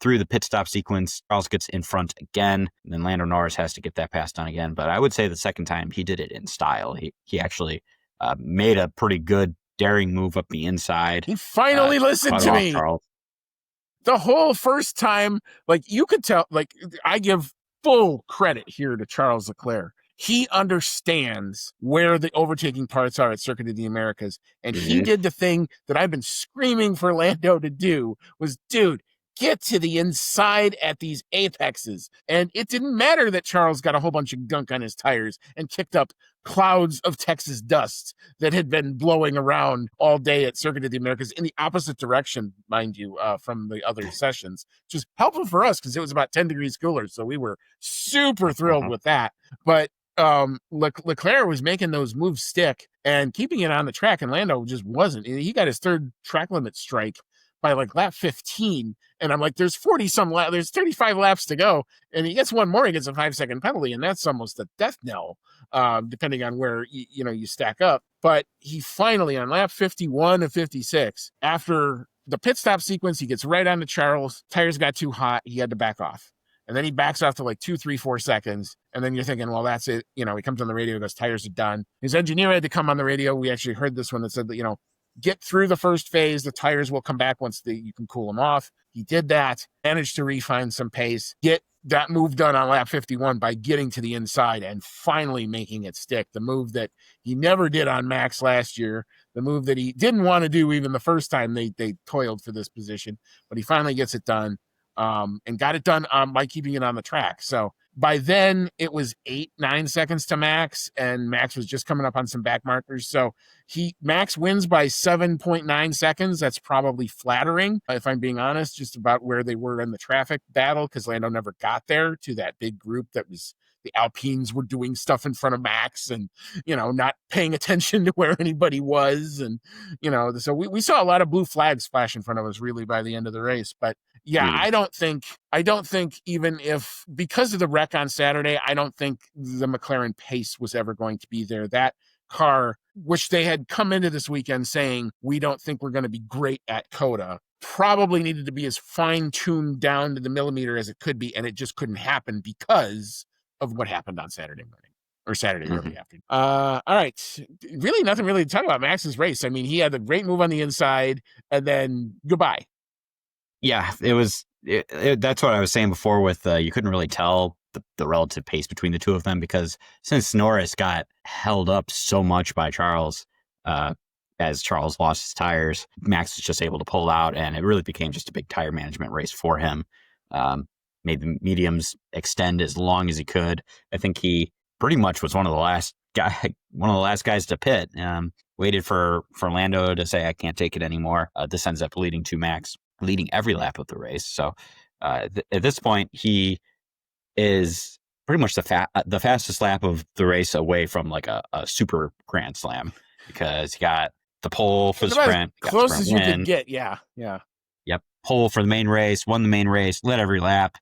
through the pit stop sequence. Charles gets in front again, and then Lando Norris has to get that pass done again. But I would say the second time he did it in style. He actually made a pretty good daring move up the inside. He finally listened to me. Charles. The whole first time, you could tell, I give full credit here to Charles Leclerc. He understands where the overtaking parts are at Circuit of the Americas. And he did the thing that I've been screaming for Lando to do was, dude, get to the inside at these apexes. And it didn't matter that Charles got a whole bunch of gunk on his tires and kicked up clouds of Texas dust that had been blowing around all day at Circuit of the Americas in the opposite direction, mind you, from the other sessions. Just helpful for us because it was about 10 degrees cooler. So we were super thrilled with that. But Leclerc was making those moves stick and keeping it on the track, and Lando just wasn't. He got his third track limit strike by lap 15, and I'm like, there's 40-some laps, there's 35 laps to go, and he gets one more, he gets a 5-second penalty, and that's almost a death knell, depending on where you stack up. But he finally, on lap 51 of 56, after the pit stop sequence, he gets right onto Charles, tires got too hot, he had to back off. And then he backs off to 2, 3, 4 seconds. And then you're thinking, well, that's it. He comes on the radio, goes, tires are done. His engineer had to come on the radio. We actually heard this one that said that, get through the first phase. The tires will come back once you can cool them off. He did that, managed to refine some pace, get that move done on lap 51 by getting to the inside and finally making it stick. The move that he never did on Max last year, the move that he didn't want to do even the first time they toiled for this position, but he finally gets it done. And got it done by keeping it on the track. So by then it was 8-9 seconds to Max, and Max was just coming up on some back markers. So Max wins by 7.9 seconds. That's probably flattering, if I'm being honest, just about where they were in the traffic battle, because Lando never got there to that big group that was the Alpines were doing stuff in front of Max and, not paying attention to where anybody was. And, so we saw a lot of blue flags flash in front of us really by the end of the race. But yeah, I don't think even if, because of the wreck on Saturday, I don't think the McLaren pace was ever going to be there. That car, which they had come into this weekend saying, we don't think we're going to be great at COTA, probably needed to be as fine-tuned down to the millimeter as it could be, and it just couldn't happen because of what happened on Saturday morning or Saturday early afternoon. All right, really nothing really to talk about Max's race. I mean, he had a great move on the inside, and then goodbye. Yeah, it was. That's what I was saying before. With you couldn't really tell the relative pace between the two of them, because since Norris got held up so much by Charles, as Charles lost his tires, Max was just able to pull out, and it really became just a big tire management race for him. Made the mediums extend as long as he could. I think he pretty much was one of the last guys to pit. Waited for Lando to say, I can't take it anymore. This ends up leading to Max leading every lap of the race. So at this point, he is pretty much the fastest lap of the race away from like a super grand slam, because he got the pole for the sprint. Close as you could get. Yeah. Yep. Pole for the main race, won the main race, led every lap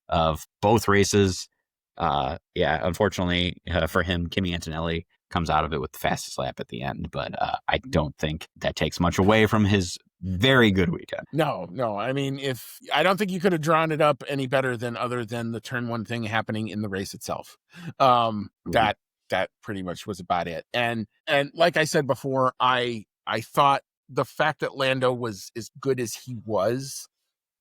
of both races. Unfortunately for him, Kimi Antonelli comes out of it with the fastest lap at the end, but I don't think that takes much away from his very good weekend. No. I mean, I don't think you could have drawn it up any better other than the turn one thing happening in the race itself. That pretty much was about it. And like I said before, I thought the fact that Lando was as good as he was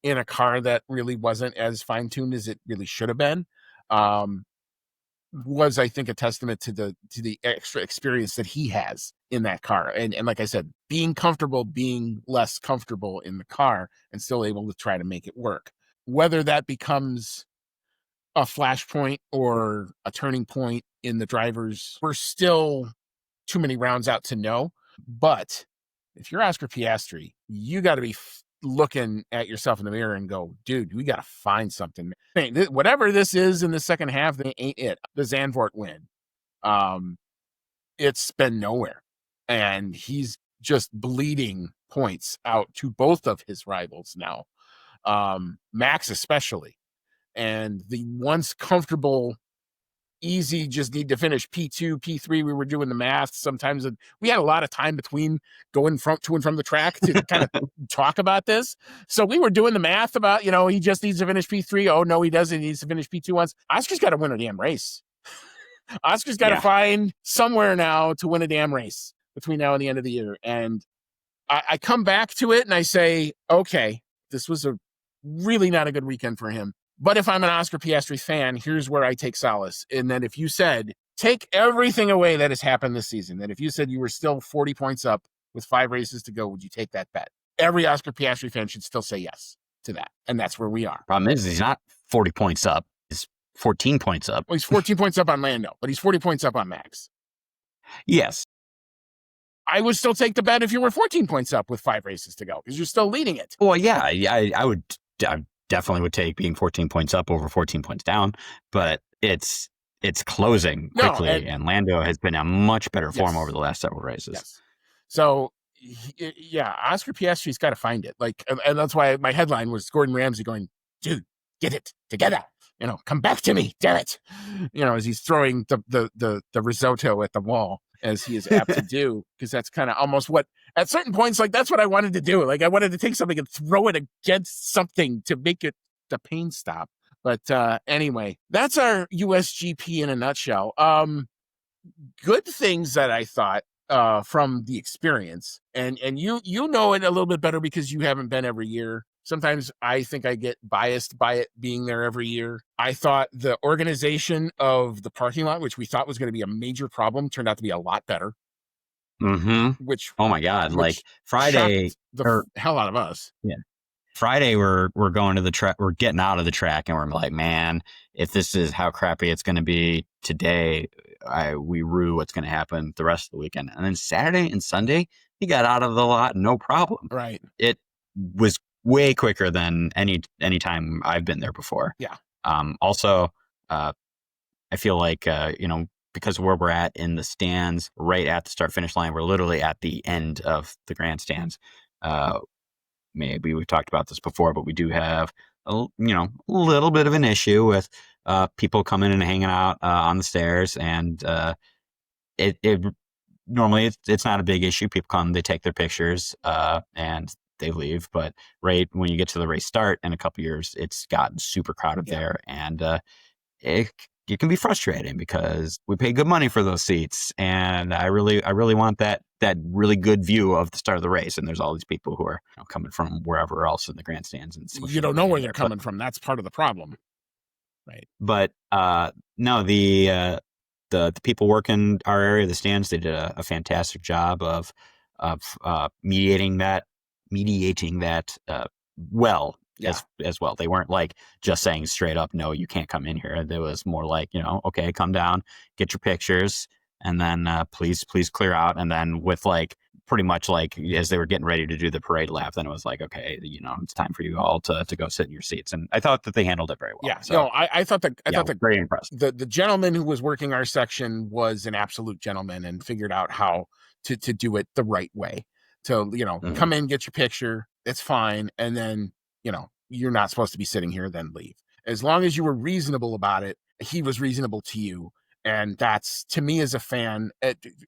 in a car that really wasn't as fine-tuned as it really should have been, was, I think, a testament to the extra experience that he has in that car. And like I said, being comfortable, being less comfortable in the car and still able to try to make it work. Whether that becomes a flashpoint or a turning point in the drivers, we're still too many rounds out to know. But if you're Oscar Piastri, you got to be looking at yourself in the mirror and go, dude, we got to find something. Whatever this is in the second half, that ain't it. The Zandvoort win. It's been nowhere. And he's just bleeding points out to both of his rivals now. Max especially. And the once comfortable, easy, just need to finish P2, P3. We were doing the math. Sometimes we had a lot of time between going to and from the track to kind of talk about this. So we were doing the math about, he just needs to finish P3. Oh, no, he doesn't. He needs to finish P2 once. Oscar's got to win a damn race. Oscar's got to find somewhere now to win a damn race between now and the end of the year. And I come back to it and I say, okay, this was a really not a good weekend for him. But if I'm an Oscar Piastri fan, here's where I take solace. And that if you said, take everything away that has happened this season, that if you said you were still 40 points up with 5 races to go, would you take that bet? Every Oscar Piastri fan should still say yes to that. And that's where we are. Problem is, he's not 40 points up. He's 14 points up. Well, he's 14 points up on Lando, but he's 40 points up on Max. Yes. I would still take the bet if you were 14 points up with 5 races to go, because you're still leading it. Well, yeah, I would definitely would take being 14 points up over 14 points down, but it's closing quickly, and Lando has been in much better form over the last several races. Yes. So, Oscar Piastri's got to find it. And that's why my headline was Gordon Ramsay going, dude, get it together. Come back to me, damn it. As he's throwing the risotto at the wall, as he is apt to do, because that's kind of almost what, at certain points, that's what I wanted to do. I wanted to take something and throw it against something to make the pain stop. But anyway, that's our USGP in a nutshell. Good things that I thought from the experience, and you know it a little bit better because you haven't been every year. Sometimes I think I get biased by it being there every year. I thought the organization of the parking lot, which we thought was going to be a major problem, turned out to be a lot better. Mm-hmm. Which, oh my God, Friday, the hell out of us. Yeah. Friday, we're going to the track. We're getting out of the track, and we're like, man, if this is how crappy it's going to be today, we rue what's going to happen the rest of the weekend. And then Saturday and Sunday, he got out of the lot, no problem. Right. It was way quicker than any time I've been there before. Yeah. Also, I feel like, because of where we're at in the stands, right at the start-finish line, we're literally at the end of the grandstands. Maybe we've talked about this before, but we do have a little bit of an issue with people coming and hanging out on the stairs, and it normally it's not a big issue. People come, they take their pictures, and they leave. But right when you get to the race start in a couple years, it's gotten super crowded there, and it can be frustrating because we pay good money for those seats, and I really want that really good view of the start of the race. And there's all these people who are coming from wherever else in the grandstands, and you don't know where they're coming from. That's part of the problem, right? But no, the people working our area, the stands, they did a fantastic job of mediating that well. As well. They weren't like just saying straight up, no, you can't come in here. There was more like, okay, come down, get your pictures, and then please clear out. And then with like pretty much like as they were getting ready to do the parade lap, then it was like, okay, it's time for you all to go sit in your seats. And I thought that they handled it very well. Yeah. So I thought that very impressed. The gentleman who was working our section was an absolute gentleman and figured out how to do it the right way. To come in, get your picture, it's fine, and then you're not supposed to be sitting here, then leave. As long as you were reasonable about it, he was reasonable to you. And that's, to me as a fan,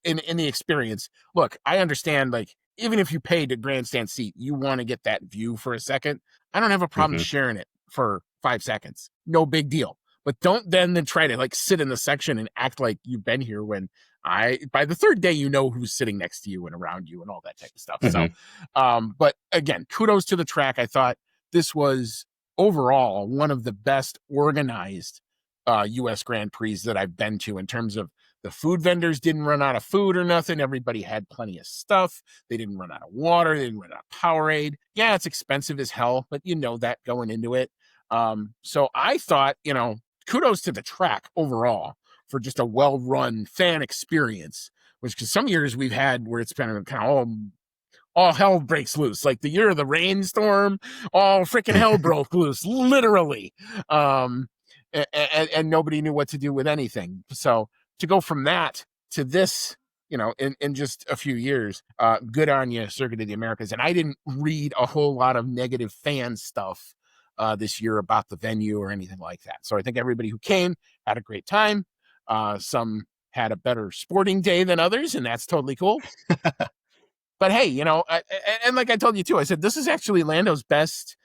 in the experience, look, I understand, like, even if you paid a grandstand seat, you want to get that view for a second. I don't have a problem sharing it for 5 seconds. No big deal. But don't then try to like sit in the section and act like you've been here when by the third day, who's sitting next to you and around you and all that type of stuff. So, but again, kudos to the track. I thought this was overall one of the best organized U.S. Grand Prix that I've been to in terms of the food vendors didn't run out of food or nothing. Everybody had plenty of stuff. They didn't run out of water. They didn't run out of Powerade. Yeah, it's expensive as hell, but that going into it. So I thought, kudos to the track overall for just a well-run fan experience, which because some years we've had where it's been kind of all hell breaks loose. Like the year of the rainstorm, all freaking hell broke loose, literally. And nobody knew what to do with anything. So to go from that to this, in just a few years, good on you, Circuit of the Americas. And I didn't read a whole lot of negative fan stuff this year about the venue or anything like that. So I think everybody who came had a great time. Some had a better sporting day than others, and that's totally cool. But hey, and like I told you too, I said, this is actually Lando's best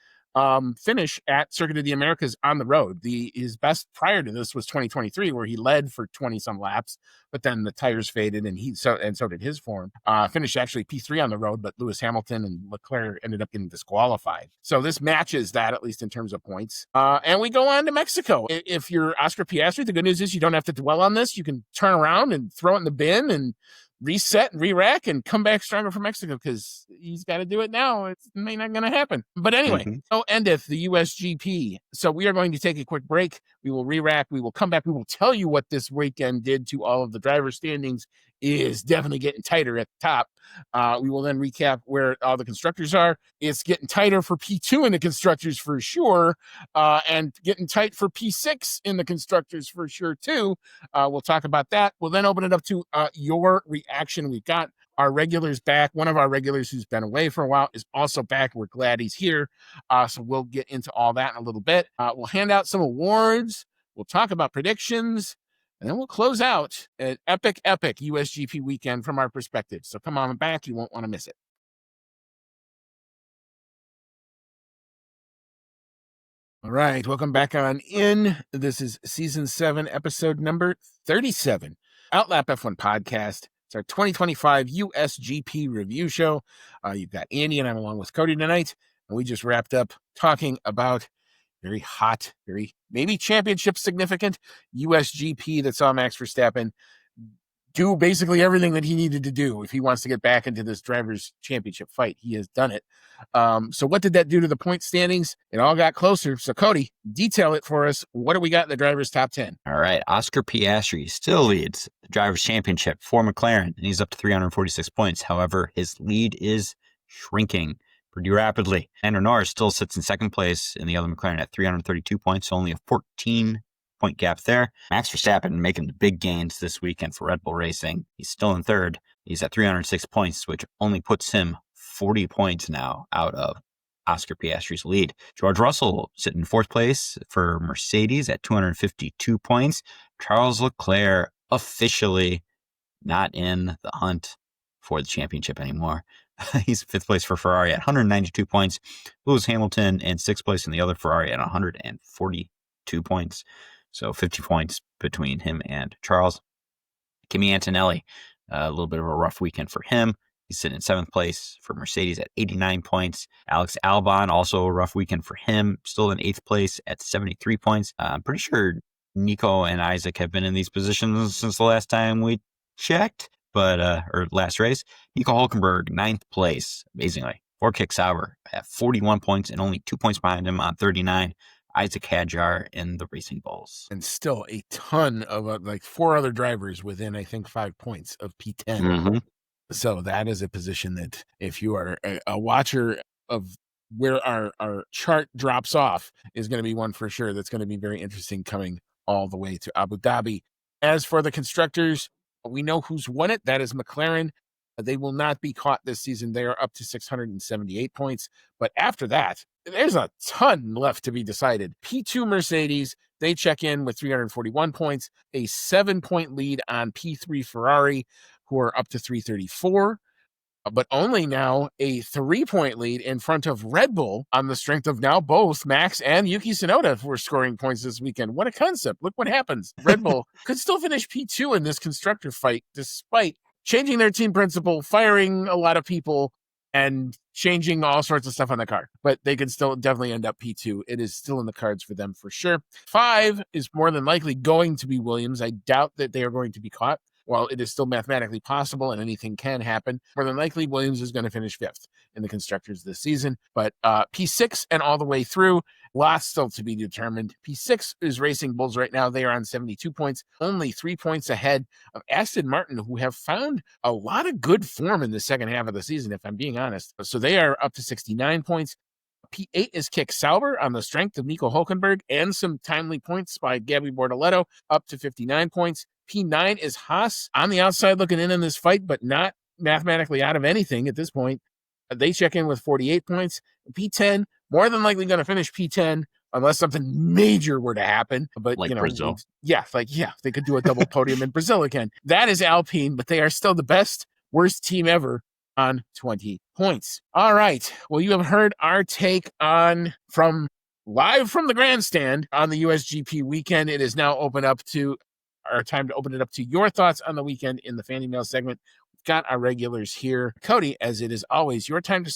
finish at Circuit of the Americas on the road. His best prior to this was 2023, where he led for 20 some laps, but then the tires faded and so did his form. Finished actually P3 on the road, but Lewis Hamilton and Leclerc ended up getting disqualified. So this matches that, at least in terms of points. And we go on to Mexico. If you're Oscar Piastri, the good news is you don't have to dwell on this. You can turn around and throw it in the bin and reset and re-rack and come back stronger for Mexico, because he's got to do it now. It may not going to happen. But anyway, so endeth the USGP. So we are going to take a quick break. We will re-rack. We will come back. We will tell you what this weekend did to all of the driver standings. Is definitely getting tighter at the top. We will then recap where all the constructors are. It's getting tighter for P2 in the constructors for sure, and getting tight for P6 in the constructors for sure too. We'll talk about that. We'll then open it up to your reaction. We've got our regulars back. One of our regulars who's been away for a while is also back. We're glad he's here. So we'll get into all that in a little bit. We'll hand out some awards. We'll talk about predictions. And then we'll close out an epic USGP weekend from our perspective. So come on back. You won't want to miss it. All right. Welcome back on in. This is season 7, episode number 37. Outlap F1 podcast. It's our 2025 USGP review show. You've got Andy and I'm along with Cody tonight. And we just wrapped up talking about very hot, very maybe championship significant USGP that saw Max Verstappen do basically everything that he needed to do if he wants to get back into this drivers' championship fight. He has done it. So what did that do to the point standings? It all got closer. So Cody, detail it for us. What do we got in the drivers' top 10? All right. Oscar Piastri still leads the drivers' championship for McLaren, and he's up to 346 points. However, his lead is shrinking pretty rapidly. Lando Norris still sits in second place in the other McLaren at 332 points, only a 14-point point gap there. Max Verstappen making the big gains this weekend for Red Bull Racing. He's still in third. He's at 306 points, which only puts him 40 points now out of Oscar Piastri's lead. George Russell sitting in fourth place for Mercedes at 252 points. Charles Leclerc officially not in the hunt for the championship anymore. He's fifth place for Ferrari at 192 points. Lewis Hamilton in sixth place in the other Ferrari at 142 points. So 50 points between him and Charles. Kimi Antonelli, a little bit of a rough weekend for him. He's sitting in seventh place for Mercedes at 89 points. Alex Albon, also a rough weekend for him, still in eighth place at 73 points. I'm pretty sure Nico and Isaac have been in these positions since the last time we checked, or last race. Nico Hulkenberg, ninth place, amazingly. For Kick Sauber at 41 points and only 2 points behind him on 39. Isaac Hadjar in the Racing Bulls. And still a ton of like four other drivers within, I think, 5 points of P10. Mm-hmm. So that is a position that if you are a watcher of where our chart drops off is going to be one for sure. That's going to be very interesting coming all the way to Abu Dhabi. As for the constructors, we know who's won it. That is McLaren. They will not be caught this season. They are up to 678 points. But after that, there's a ton left to be decided. P2 Mercedes, they check in with 341 points, a 7-point lead on P3 Ferrari, who are up to 334, but only now a 3-point lead in front of Red Bull on the strength of now both Max and Yuki Tsunoda who are scoring points this weekend. What a concept. Look what happens. Red Bull could still finish P2 in this constructor fight, despite changing their team principle, firing a lot of people, and changing all sorts of stuff on the car. But they could still definitely end up P2. It is still in the cards for them for sure. 5 is more than likely going to be Williams. I doubt that they are going to be caught. While it is still mathematically possible and anything can happen, more than likely Williams is going to finish 5th in the constructors this season. But P6 and all the way through, lots still to be determined. P6 is Racing Bulls right now. They are on 72 points, only 3 points ahead of Aston Martin, who have found a lot of good form in the second half of the season, if I'm being honest. So they are up to 69 points. P8 is Kick Sauber on the strength of Nico Hulkenberg and some timely points by Gabby Bortoletto, up to 59 points. P9 is Haas on the outside looking in this fight, but not mathematically out of anything at this point. They check in with 48 points. P10, more than likely going to finish P10 unless something major were to happen. But, like Brazil. They could do a double podium in Brazil again. That is Alpine, but they are still the best, worst team ever on 20 points. All right. Well, you have heard our take on live from the grandstand on the USGP weekend. It is now time to open it up to your thoughts on the weekend in the fan email segment. We've got our regulars here. Cody, as it is always your time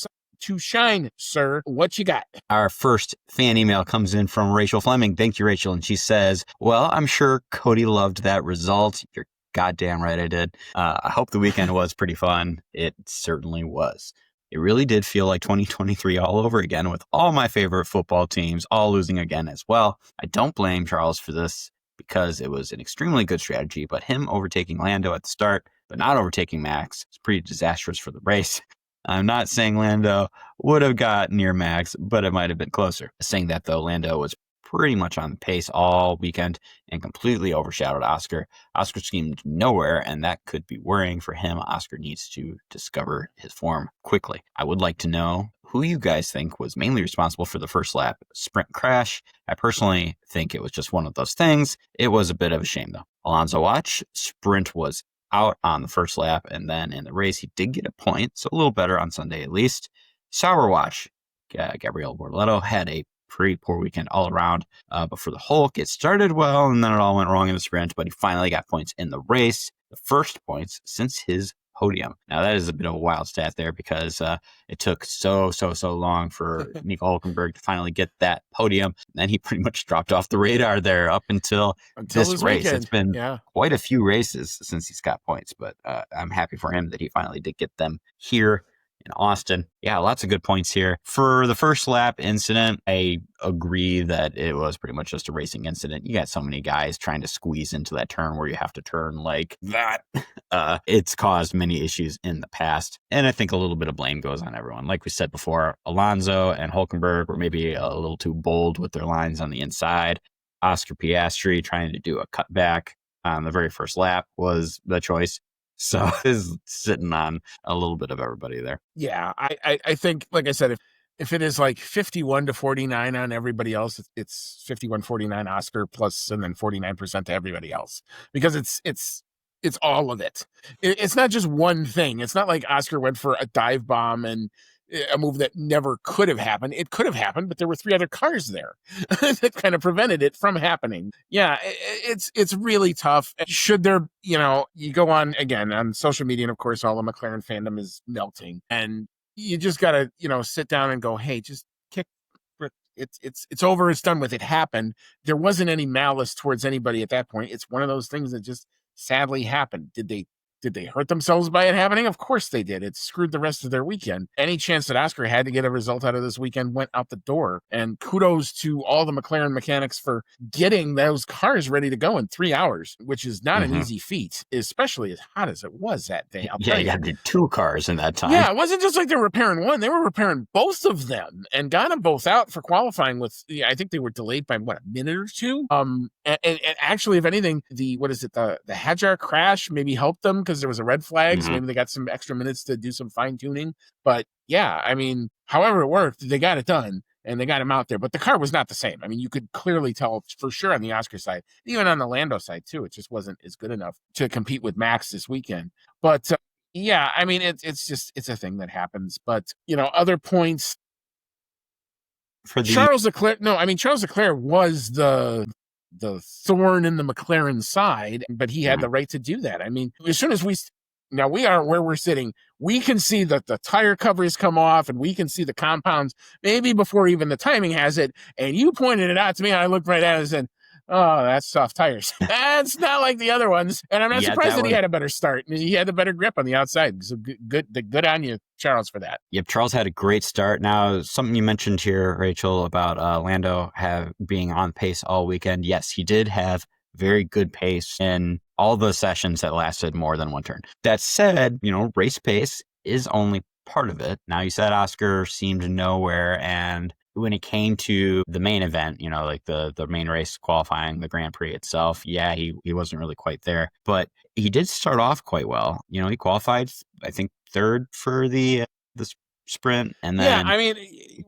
to shine, sir. What you got? Our first fan email comes in from Rachel Fleming. Thank you, Rachel. And she says, well, I'm sure Cody loved that result. You're goddamn right I did. I hope the weekend was pretty fun. It certainly was. It really did feel like 2023 all over again with all my favorite football teams all losing again as well. I don't blame Charles for this, because it was an extremely good strategy, but him overtaking Lando at the start, but not overtaking Max, is pretty disastrous for the race. I'm not saying Lando would have got near Max, but it might have been closer. Saying that, though, Lando was pretty much on the pace all weekend and completely overshadowed Oscar. Oscar seemed nowhere, and that could be worrying for him. Oscar needs to discover his form quickly. I would like to know who you guys think was mainly responsible for the first lap sprint crash. I personally think it was just one of those things. It was a bit of a shame, though. Alonso Watch, sprint was out on the first lap, and then in the race, he did get a point, so a little better on Sunday at least. Sauber Watch, Gabriel Bortoletto had a pretty poor weekend all around, but for the Hulk, it started well, and then it all went wrong in the sprint, but he finally got points in the race, the first points since his podium. Now, that is a bit of a wild stat there because it took so long for Nico Hulkenberg to finally get that podium. And then he pretty much dropped off the radar there up until this race. Weekend. It's been quite a few races since he's got points, but I'm happy for him that he finally did get them here in Austin. Yeah, lots of good points here. For the first lap incident, I agree that it was pretty much just a racing incident. You got so many guys trying to squeeze into that turn where you have to turn like that. It's caused many issues in the past. And I think a little bit of blame goes on everyone. Like we said before, Alonso and Hulkenberg were maybe a little too bold with their lines on the inside. Oscar Piastri trying to do a cutback on the very first lap was the choice. So is sitting on a little bit of everybody there. Yeah, I think, like I said, if it is like 51-49 on everybody else, it's 51-49 Oscar plus, and then 49% to everybody else, because it's all of it. It's not just one thing. It's not like Oscar went for a dive bomb and a move that never could have happened. It could have happened, but there were 3 other cars there that kind of prevented it from happening. Yeah, it's really tough. Should there, you go on again on social media, and of course all the McLaren fandom is melting, and you just gotta, sit down and go, hey, just kick. It's over. It's done with. It happened. There wasn't any malice towards anybody at that point. It's one of those things that just sadly happened. Did they hurt themselves by it happening? Of course they did. It screwed the rest of their weekend. Any chance that Oscar had to get a result out of this weekend went out the door. And kudos to all the McLaren mechanics for getting those cars ready to go in 3 hours, which is not an easy feat, especially as hot as it was that day. Yeah, you had to do 2 cars in that time. Yeah, it wasn't just like they were repairing one. They were repairing both of them and got them both out for qualifying with, I think they were delayed by, a minute or 2? And actually, if anything, the Hajar crash maybe helped them because there was a red flag, so maybe they got some extra minutes to do some fine tuning. But yeah, I mean, however it worked, they got it done and they got him out there. But the car was not the same. I mean, you could clearly tell for sure on the Oscar side, even on the Lando side too. It just wasn't as good enough to compete with Max this weekend. But yeah, I mean, it's a thing that happens. But other points for Charles Leclerc. No, I mean, Charles Leclerc was the thorn in the McLaren side, but he had the right to do that. I mean, as soon as now we are where we're sitting, we can see that the tire covers come off and we can see the compounds maybe before even the timing has it. And you pointed it out to me, and I looked right at it and said, oh, that's soft tires. That's not like the other ones. And I'm not surprised that he had a better start. He had a better grip on the outside. So good on you, Charles, for that. Yep, Charles had a great start. Now, something you mentioned here, Rachel, about Lando being on pace all weekend. Yes, he did have very good pace in all the sessions that lasted more than 1 turn. That said, race pace is only part of it. Now, you said Oscar seemed nowhere, and when it came to the main event, like the main race qualifying, the Grand Prix itself, yeah, he wasn't really quite there, but he did start off quite well. He qualified, I think, 3rd for the sprint, and then I mean,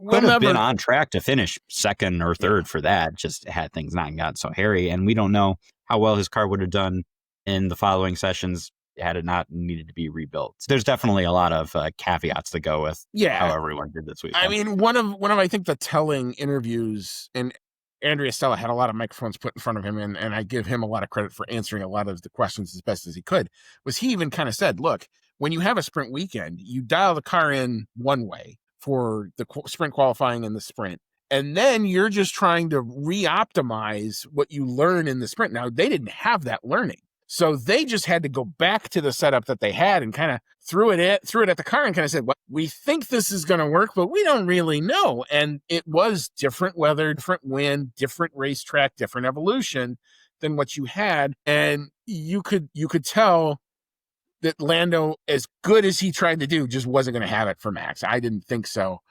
could have been on track to finish 2nd or 3rd for that. Just had things not gotten so hairy, and we don't know how well his car would have done in the following sessions had it not needed to be rebuilt. So there's definitely a lot of caveats to go with how everyone did this week. I mean, one of I think the telling interviews, and Andrea Stella had a lot of microphones put in front of him, and I give him a lot of credit for answering a lot of the questions as best as he could, was he even kind of said, look, when you have a sprint weekend, you dial the car in one way for the sprint qualifying and the sprint, and then you're just trying to re-optimize what you learn in the sprint. Now, they didn't have that learning. So they just had to go back to the setup that they had and kind of threw it at the car and kind of said, well, we think this is going to work, but we don't really know. And it was different weather, different wind, different racetrack, different evolution than what you had. And you could tell that Lando, as good as he tried to do, just wasn't going to have it for Max. I didn't think so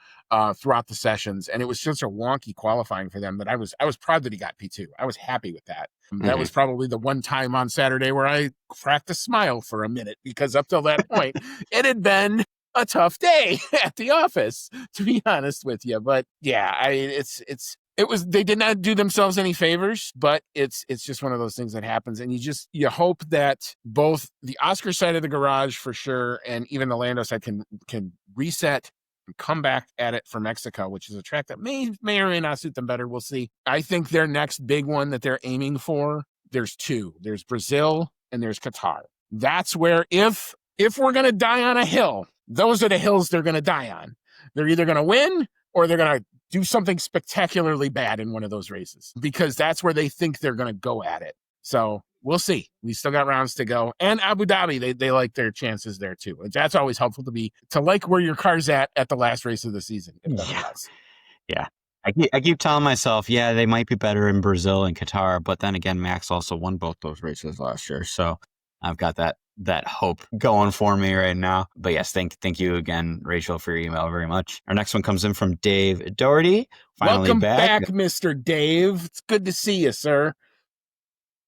throughout the sessions. And it was just a wonky qualifying for them that I was proud that he got P2. I was happy with that. That was probably the one time on Saturday where I cracked a smile for a minute, because up till that point, it had been a tough day at the office, to be honest with you. But yeah, they did not do themselves any favors, but it's just one of those things that happens. And you hope that both the Oscar side of the garage for sure, and even the Lando side can reset and come back at it for Mexico, which is a track that may or may not suit them better. We'll see. I think their next big one that they're aiming for, there's 2. There's Brazil and there's Qatar. That's where, if we're going to die on a hill, those are the hills they're going to die on. They're either going to win or they're going to do something spectacularly bad in one of those races, because that's where they think they're going to go at it. So we'll see. We still got rounds to go. And Abu Dhabi, they like their chances there too. That's always helpful to like where your car's at the last race of the season. Yeah. I keep telling myself, they might be better in Brazil and Qatar, but then again, Max also won both those races last year. So I've got that that hope going for me right now. But yes, thank you again, Rachel, for your email very much. Our next one comes in from Dave Doherty. Finally Welcome back, Mr. Dave. It's good to see you, sir.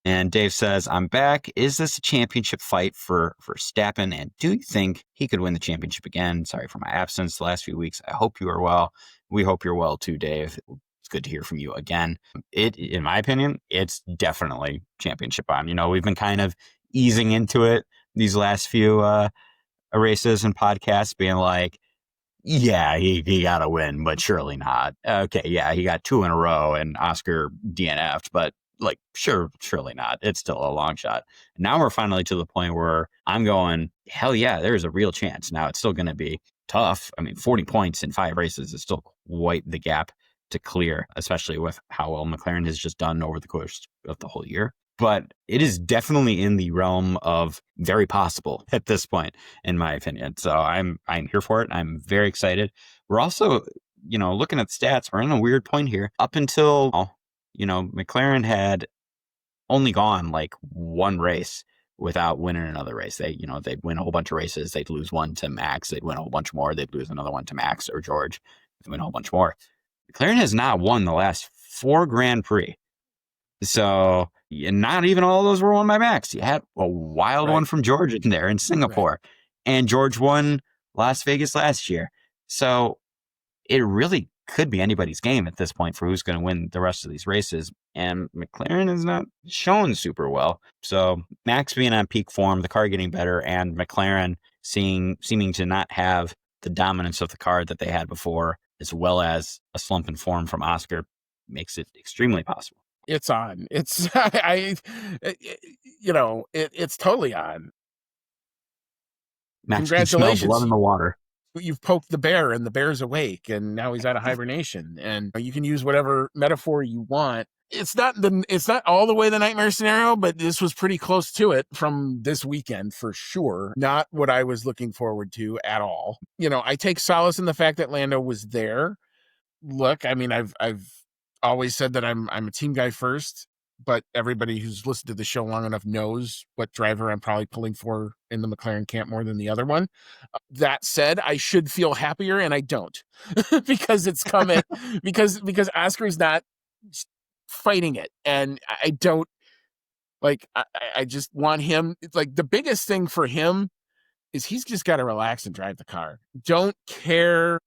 And Dave says, I'm back. Is this a championship fight for Verstappen? And do you think he could win the championship again? Sorry for my absence the last few weeks. I hope you are well. We hope you're well too, Dave. It's good to hear from you again. In my opinion, it's definitely championship on. We've been kind of easing into it these last few races and podcasts, being like, yeah, he got to win, but surely not. Okay, yeah, he got 2 in a row and Oscar DNF'd, but surely not. It's still a long shot. Now we're finally to the point where I'm going, hell yeah, there's a real chance. Now it's still going to be tough. I mean, 40 points in 5 races is still quite the gap to clear, especially with how well McLaren has just done over the course of the whole year. But it is definitely in the realm of very possible at this point, in my opinion. So I'm here for it. I'm very excited. We're also, looking at the stats, we're in a weird point here. Up until McLaren had only gone like 1 race without winning another race. They'd win a whole bunch of races. They'd lose 1 to Max. They'd win a whole bunch more. They'd lose another 1 to Max or George. They'd win a whole bunch more. McLaren has not won the last 4 Grand Prix. So not even all of those were won by Max. You had a wild one from George in there in Singapore. Right. And George won Las Vegas last year. So it really could be anybody's game at this point for who's going to win the rest of these races. And McLaren is not shown super well. So Max being on peak form, the car getting better, and McLaren seeming to not have the dominance of the car that they had before, as well as a slump in form from Oscar, makes it extremely possible. It's on. It's it's totally on. Max Congratulations. Can smell blood in the water. You've poked the bear and the bear's awake and now he's out of hibernation, and you can use whatever metaphor you want. It's not all the way the nightmare scenario, but this was pretty close to it from this weekend for sure. Not what I was looking forward to at all. I take solace in the fact that Lando was there. Look, I mean, I've always said that I'm a team guy first, but everybody who's listened to the show long enough knows what driver I'm probably pulling for in the McLaren camp more than the other one. That said, I should feel happier, and I don't because it's coming because Oscar's not fighting it, and I don't like. I just want him. Like, the biggest thing for him is he's just got to relax and drive the car. Don't care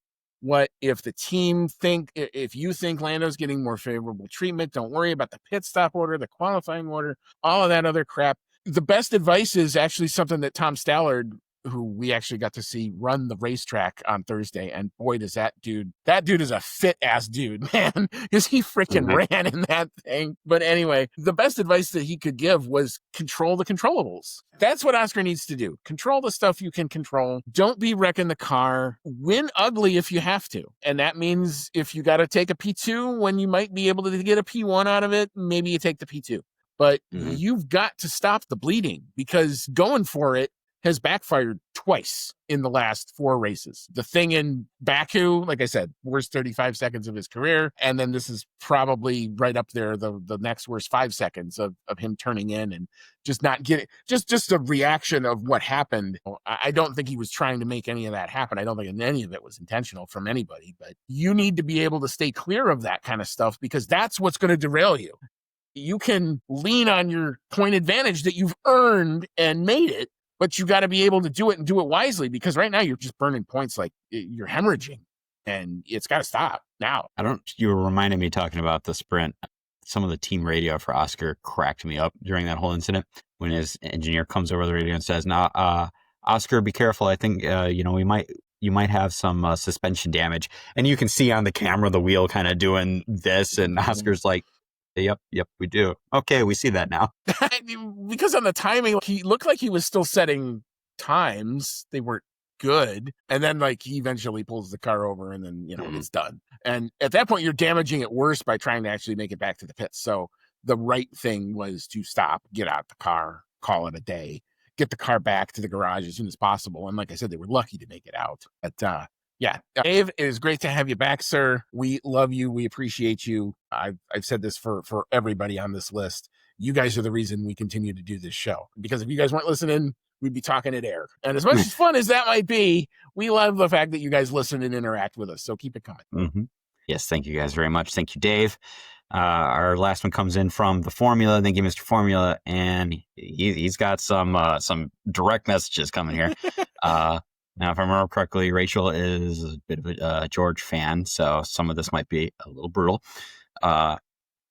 what if the team if you think Lando's getting more favorable treatment. Don't worry about the pit stop order, the qualifying order, all of that other crap. The best advice is actually something that Tom Stallard, who we actually got to see run the racetrack on Thursday, and boy, does that dude is a fit ass dude, man, because he freaking ran in that thing. But anyway, the best advice that he could give was control the controllables. That's what Oscar needs to do. Control the stuff you can control. Don't be wrecking the car. Win ugly if you have to. And that means if you got to take a P2 when you might be able to get a P1 out of it, maybe you take the P2. But you've got to stop the bleeding, because going for it has backfired twice in the last 4 races. The thing in Baku, like I said, worst 35 seconds of his career. And then this is probably right up there, the next worst 5 seconds of him turning in and just not getting, just a reaction of what happened. I don't think he was trying to make any of that happen. I don't think any of it was intentional from anybody, but you need to be able to stay clear of that kind of stuff, because that's what's going to derail you. You can lean on your point advantage that you've earned and made it, but you got to be able to do it and do it wisely, because right now you're just burning points like you're hemorrhaging, and it's got to stop now. You were reminding me, talking about the sprint, some of the team radio for Oscar cracked me up during that whole incident when his engineer comes over the radio and says, "Now, Oscar, be careful. I think, you might have some suspension damage." And you can see on the camera the wheel kind of doing this, and Oscar's like, Yep, we do. Okay, we see that now. Because on the timing, he looked like he was still setting times. They weren't good. And then he eventually pulls the car over, and then, it's done. And at that point, you're damaging it worse by trying to actually make it back to the pits. So the right thing was to stop, get out the car, call it a day, get the car back to the garage as soon as possible. And like I said, they were lucky to make it out. But, yeah, Dave, it is great to have you back, sir. We love you. We appreciate you. I've said this for everybody on this list. You guys are the reason we continue to do this show, because if you guys weren't listening, we'd be talking at air. And as much as fun as that might be, we love the fact that you guys listen and interact with us. So keep it coming. Mm-hmm. Yes, thank you guys very much. Thank you, Dave. Our last one comes in from the Formula. Thank you, Mr. Formula, and he's got some direct messages coming here. Now, if I remember correctly, Rachel is a bit of a George fan, so some of this might be a little brutal.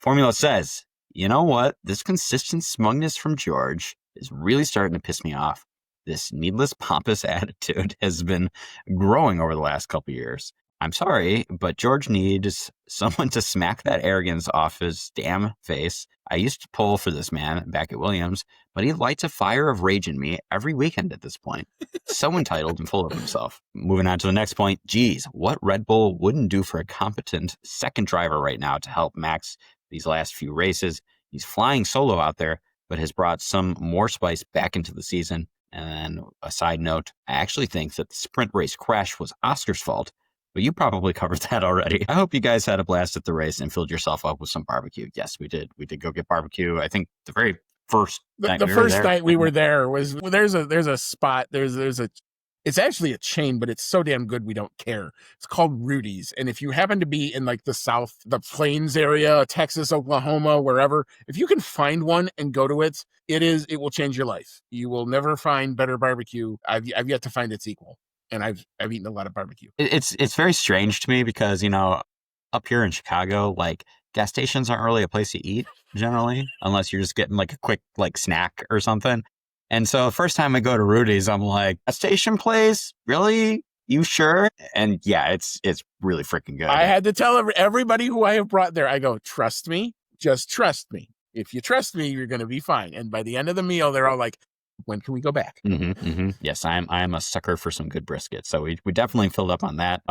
Formula says, you know what? This consistent smugness from George is really starting to piss me off. This needless, pompous attitude has been growing over the last couple of years. I'm sorry, but George needs someone to smack that arrogance off his damn face. I used to pull for this man back at Williams, but he lights a fire of rage in me every weekend at this point. So entitled and full of himself. Moving on to the next point. Geez, what Red Bull wouldn't do for a competent second driver right now to help Max these last few races. He's flying solo out there, but has brought some more spice back into the season. And a side note, I actually think that the sprint race crash was Oscar's fault, but you probably covered that already. I hope you guys had a blast at the race and filled yourself up with some barbecue. Yes, we did. We did go get barbecue. I think the very first night the first night we were there was there's a spot. It's actually a chain, but it's so damn good we don't care. It's called Rudy's. And if you happen to be in like the South, the Plains area, Texas, Oklahoma, wherever, if you can find one and go to it, it will change your life. You will never find better barbecue. I've yet to find its equal. And I've eaten a lot of barbecue. It's very strange to me because, up here in Chicago, like gas stations aren't really a place to eat generally, unless you're just getting like a quick like snack or something. And so the first time I go to Rudy's, I'm like, a station place? Really? You sure? And yeah, it's really freaking good. I had to tell everybody who I have brought there, I go, trust me, just trust me. If you trust me, you're going to be fine. And by the end of the meal, they're all like, when can we go back? Mm-hmm, mm-hmm. Yes, I'm a sucker for some good brisket. So we definitely filled up on that.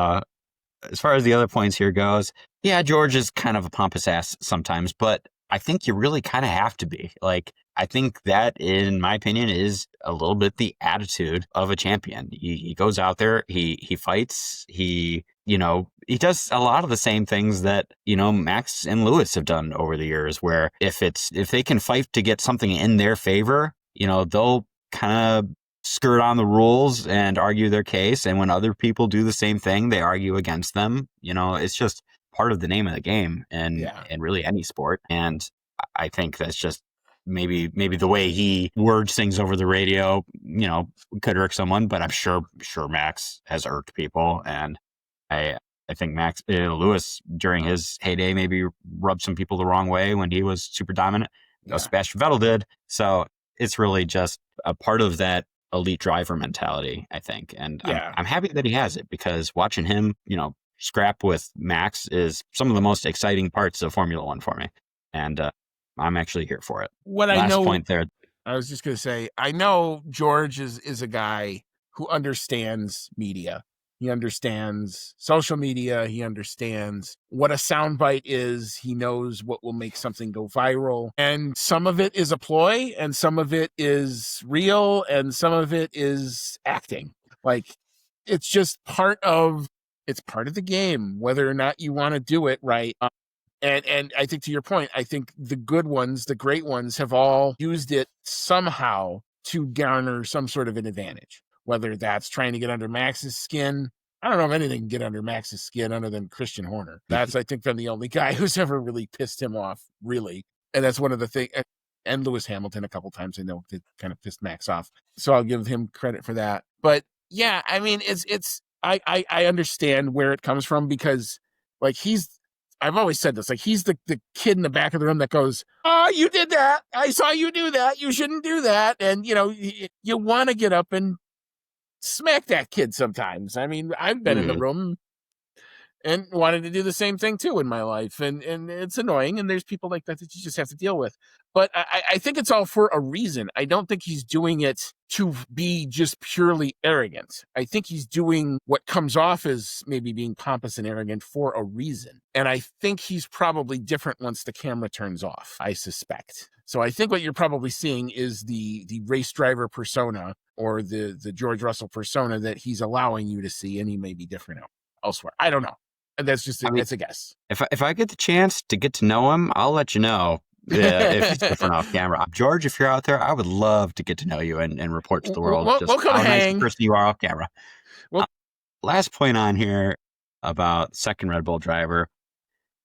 As far as the other points here goes, yeah, George is kind of a pompous ass sometimes, but I think you really kind of have to be. Like, I think that, in my opinion, is a little bit the attitude of a champion. He goes out there, he fights, he does a lot of the same things that, Max and Lewis have done over the years, where if they can fight to get something in their favor, they'll kind of skirt on the rules and argue their case. And when other people do the same thing, they argue against them. It's just part of the name of the game and really any sport. And I think that's just maybe the way he words things over the radio, could irk someone, but I'm sure Max has irked people. And I think Lewis during his heyday maybe rubbed some people the wrong way when he was super dominant. Sebastian Vettel did. So it's really just a part of that elite driver mentality, I think. And I'm happy that he has it, because watching him, scrap with Max is some of the most exciting parts of Formula One for me. And I'm actually here for it. Last point there. I was just going to say, I know George is a guy who understands media. He understands social media. He understands what a soundbite is. He knows what will make something go viral. And some of it is a ploy, and some of it is real, and some of it is acting. Like, it's just part of the game, whether or not you want to do it right. And I think, to your point, I think the good ones, the great ones, have all used it somehow to garner some sort of an advantage. Whether that's trying to get under Max's skin. I don't know if anything can get under Max's skin other than Christian Horner. That's, I think, been the only guy who's ever really pissed him off, really. And that's one of the things. And Lewis Hamilton a couple times, I know, did kind of pissed Max off. So I'll give him credit for that. But yeah, I mean, I understand where it comes from, because like I've always said this, like he's the kid in the back of the room that goes, oh, you did that. I saw you do that. You shouldn't do that. And, you want to get up and smack that kid sometimes. I mean, I've been in the room and wanted to do the same thing too in my life. And it's annoying. And there's people like that you just have to deal with. But I think it's all for a reason. I don't think he's doing it to be just purely arrogant. I think he's doing what comes off as maybe being pompous and arrogant for a reason. And I think he's probably different once the camera turns off, I suspect. So I think what you're probably seeing is the race driver persona, or the George Russell persona that he's allowing you to see, and he may be different elsewhere. I don't know. And that's just that's a guess. If I get the chance to get to know him, I'll let you know. Yeah, if it's different off camera. George, if you're out there, I would love to get to know you and report to the world just We'll come how nice a hang. person you are off camera. Well, Last point on here about second Red Bull driver.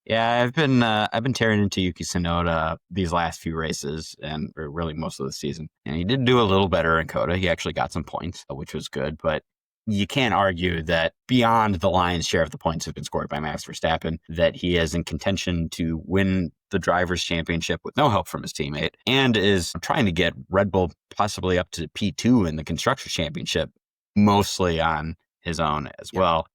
Yeah, I've been tearing into Yuki Tsunoda these last few races and or really most of the season. And he did do a little better in Coda. He actually got some points, which was good. But you can't argue that beyond the lion's share of the points have been scored by Max Verstappen, that he is in contention to win the Drivers' Championship with no help from his teammate and is trying to get Red Bull possibly up to P2 in the Constructors' Championship, mostly on his own as well.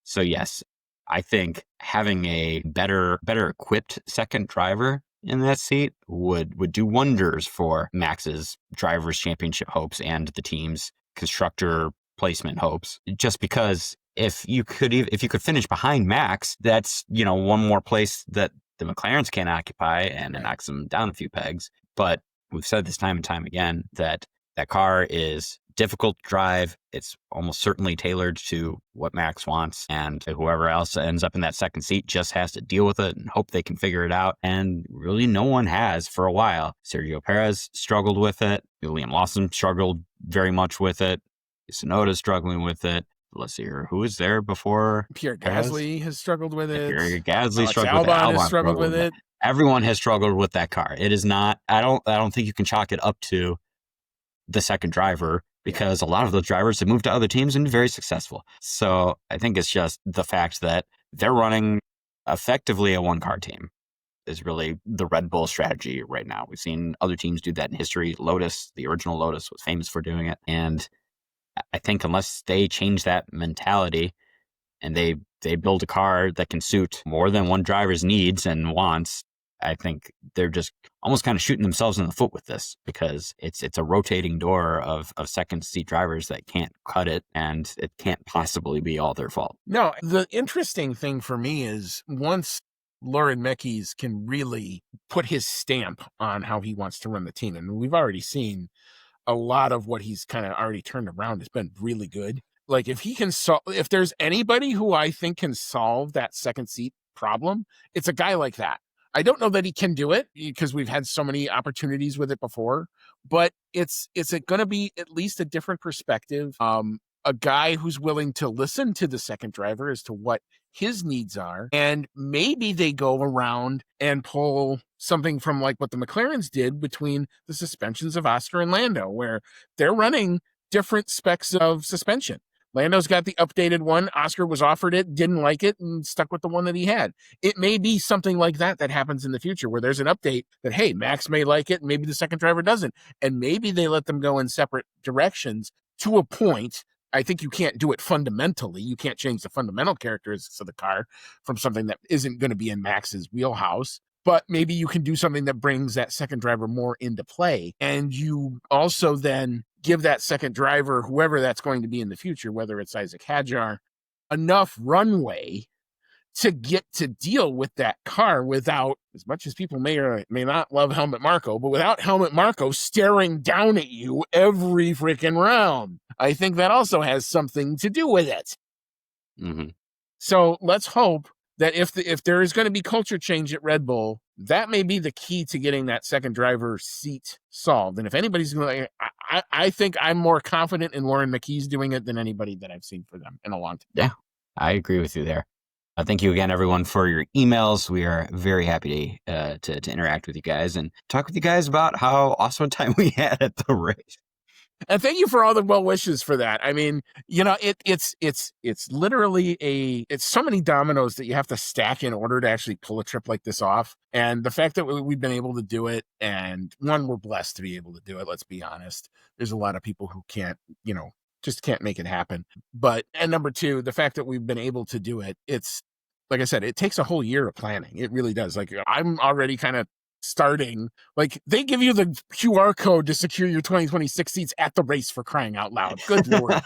So yes, I think having a better equipped second driver in that seat would do wonders for Max's Drivers' Championship hopes and the team's constructor placement hopes. Just because if you could finish behind Max, that's one more place that the McLarens can't occupy, and it knocks them down a few pegs. But we've said this time and time again that car is difficult to drive. It's almost certainly tailored to what Max wants, and whoever else ends up in that second seat just has to deal with it and hope they can figure it out. And really no one has for a while. Sergio Perez struggled with it. Liam Lawson struggled very much with it. Tsunoda's struggling with it. Let's see here. Who was there before? Pierre Gasly has struggled with it. Pierre Gasly Alex struggled with it. Albon has struggled with it. Everyone has struggled with that car. It is not. I don't think you can chalk it up to the second driver, because a lot of those drivers have moved to other teams and been very successful. So I think it's just the fact that they're running effectively a one-car team is really the Red Bull strategy right now. We've seen other teams do that in history. Lotus, the original Lotus, was famous for doing it. And I think unless they change that mentality and they build a car that can suit more than one driver's needs and wants, I think they're just almost kind of shooting themselves in the foot with this, because it's a rotating door of second seat drivers that can't cut it, and it can't possibly be all their fault. No, the interesting thing for me is once Lauren Mekies can really put his stamp on how he wants to run the team, and we've already seen a lot of what he's kind of already turned around has been really good. Like if he can if there's anybody who I think can solve that second seat problem, it's a guy like that. I don't know that he can do it because we've had so many opportunities with it before, but it's going to be at least a different perspective. A guy who's willing to listen to the second driver as to what his needs are. And maybe they go around and pull something from like what the McLarens did between the suspensions of Oscar and Lando, where they're running different specs of suspension. Lando's got the updated one. Oscar was offered it, didn't like it, and stuck with the one that he had. It may be something like that happens in the future, where there's an update that, hey, Max may like it, maybe the second driver doesn't. And maybe they let them go in separate directions to a point. I think you can't do it fundamentally. You can't change the fundamental characteristics of the car from something that isn't going to be in Max's wheelhouse. But maybe you can do something that brings that second driver more into play. And you also then give that second driver, whoever that's going to be in the future, whether it's Isaac Hadjar, enough runway to get to deal with that car without, as much as people may or may not love Helmut Marko, but without Helmut Marko staring down at you every freaking round. I think that also has something to do with it. Mm-hmm. So let's hope that if there is going to be culture change at Red Bull, that may be the key to getting that second driver seat solved. And if anybody's going to, I think I'm more confident in Lauren Mekies doing it than anybody that I've seen for them in a long time. Yeah, I agree with you there. Thank you again, everyone, for your emails. We are very happy to interact with you guys and talk with you guys about how awesome a time we had at the race. And thank you for all the well wishes for that. I mean, it's literally it's so many dominoes that you have to stack in order to actually pull a trip like this off. And the fact that we've been able to do it, and one, we're blessed to be able to do it. Let's be honest. There's a lot of people who can't, just can't make it happen. And number two, the fact that we've been able to do it, it's, like I said, it takes a whole year of planning. It really does. Like I'm already kind of starting, like they give you the QR code to secure your 2026 seats at the race, for crying out loud. Good Lord.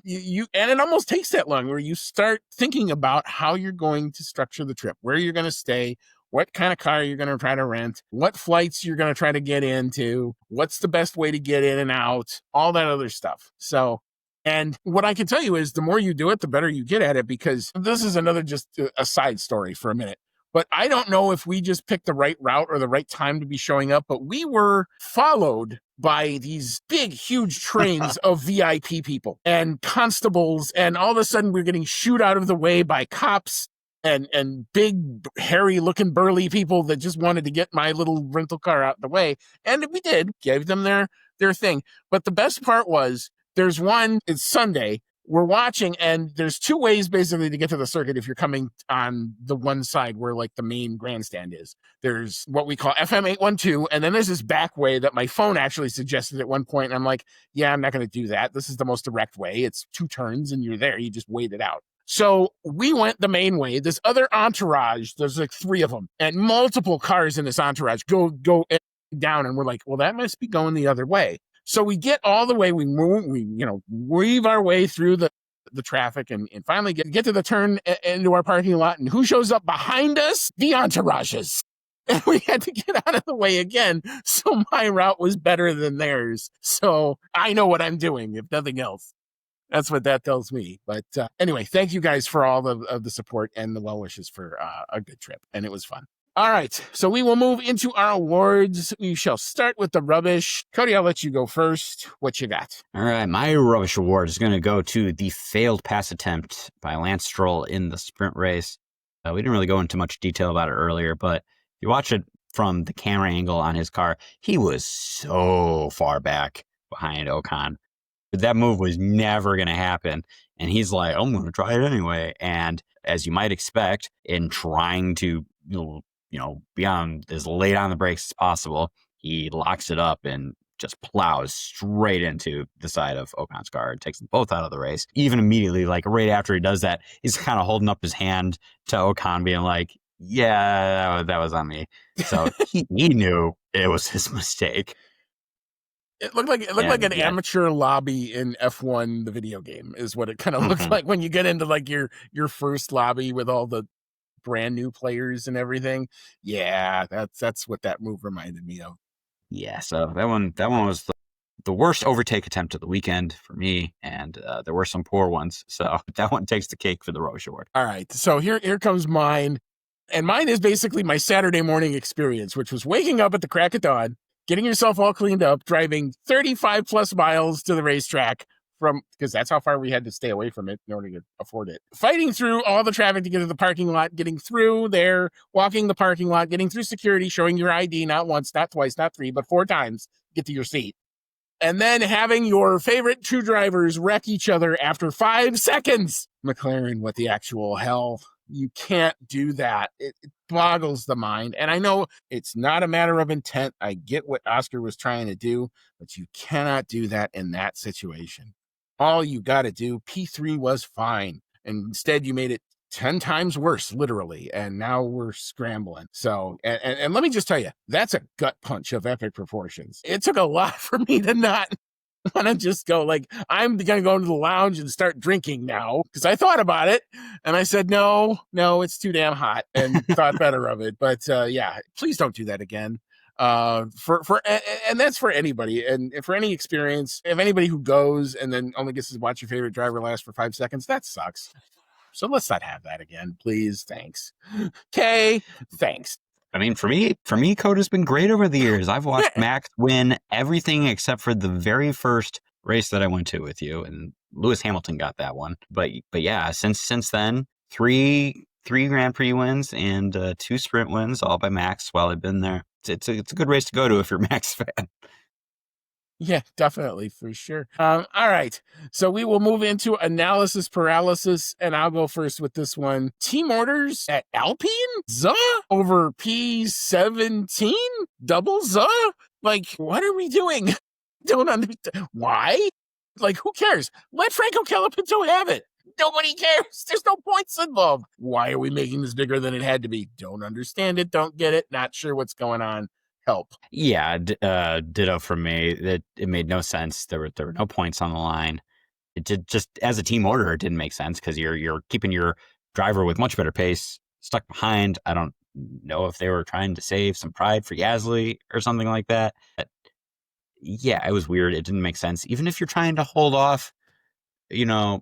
You and it almost takes that long, where you start thinking about how you're going to structure the trip, where you're going to stay, what kind of car you're going to try to rent, what flights you're going to try to get into, what's the best way to get in and out, all that other stuff. So, and what I can tell you is the more you do it, the better you get at it, because this is another just a side story for a minute. But I don't know if we just picked the right route or the right time to be showing up, but we were followed by these big, huge trains of VIP people and constables. And all of a sudden we're getting shooed out of the way by cops and big, hairy looking burly people that just wanted to get my little rental car out of the way. And we did, gave them their thing. But the best part was there's one, it's Sunday. We're watching, and there's two ways basically to get to the circuit if you're coming on the one side where like the main grandstand is. There's what we call FM 812, and then there's this back way that my phone actually suggested at one point, and I'm like, yeah, I'm not going to do that. This is the most direct way. It's 2 turns, and you're there. You just wait it out. So we went the main way. This other entourage, there's like 3 of them, and multiple cars in this entourage go down, and we're like, well, that must be going the other way. So we get all the way, we move, weave our way through the traffic and finally get to the turn into our parking lot. And who shows up behind us? The entourages. And we had to get out of the way again. So my route was better than theirs. So I know what I'm doing, if nothing else. That's what that tells me. But anyway, thank you guys for all of the support and the well wishes for a good trip. And it was fun. All right, so we will move into our awards. We shall start with the rubbish. Cody, I'll let you go first. What you got? All right, my rubbish award is going to go to the failed pass attempt by Lance Stroll in the sprint race. We didn't really go into much detail about it earlier, but if you watch it from the camera angle on his car, he was so far back behind Ocon. But that move was never going to happen. And he's like, I'm going to try it anyway. And as you might expect, in trying to, be on as late on the brakes as possible, he locks it up and just plows straight into the side of Ocon's car and takes them both out of the race. Even immediately, like right after he does that, he's kind of holding up his hand to Ocon, being like, yeah, that was on me. So he knew it was his mistake. It looked like an amateur lobby in F1, the video game, is what it kind of looks like when you get into like your first lobby with all the brand new players and everything. Yeah, that's what that move reminded me of. Yeah, so that one was the worst overtake attempt of the weekend for me, and there were some poor ones. So that one takes the cake for the Rubbish Award. All right, so here comes mine. And mine is basically my Saturday morning experience, which was waking up at the crack of dawn, getting yourself all cleaned up, driving 35 plus miles to the racetrack because that's how far we had to stay away from it in order to afford it. Fighting through all the traffic to get to the parking lot, getting through there, walking the parking lot, getting through security, showing your ID, not once, not twice, not 3, but 4 times, get to your seat. And then having your favorite 2 drivers wreck each other after 5 seconds. McLaren, what the actual hell? You can't do that. It boggles the mind. And I know it's not a matter of intent. I get what Oscar was trying to do, but you cannot do that in that situation. All you got to do, P3 was fine. And instead, you made it 10 times worse, literally. And now we're scrambling. So, and let me just tell you, that's a gut punch of epic proportions. It took a lot for me to not want to just go like, I'm going to go into the lounge and start drinking now. Because I thought about it. And I said, no, it's too damn hot, and thought better of it. But yeah, please don't do that again. And that's for anybody, and for any experience, if anybody who goes and then only gets to watch your favorite driver last for 5 seconds, that sucks. So let's not have that again, please. Thanks. Okay, thanks. I mean, for me, Coda's been great over the years. I've watched Max win everything except for the very first race that I went to with you, and Lewis Hamilton got that one. But yeah, since then, three Grand Prix wins and 2 sprint wins, all by Max while I've been there. It's a good race to go to if you're a Max fan. Yeah, definitely, for sure. All right, so we will move into analysis paralysis, and I'll go first with this one. Team orders at Alpine? Zuh? Over P17? Double Zuh? Like, what are we doing? Don't understand. Why? Like, who cares? Let Franco Colapinto have it. Nobody cares. There's no points involved. Why are we making this bigger than it had to be? Don't understand it. Don't get it. Not sure what's going on. Help. Yeah, ditto from me. It made no sense. There were no points on the line. It did, just as a team order, it didn't make sense because you're keeping your driver with much better pace stuck behind. I don't know if they were trying to save some pride for Gasly or something like that. But yeah, it was weird. It didn't make sense. Even if you're trying to hold off, Bortoletto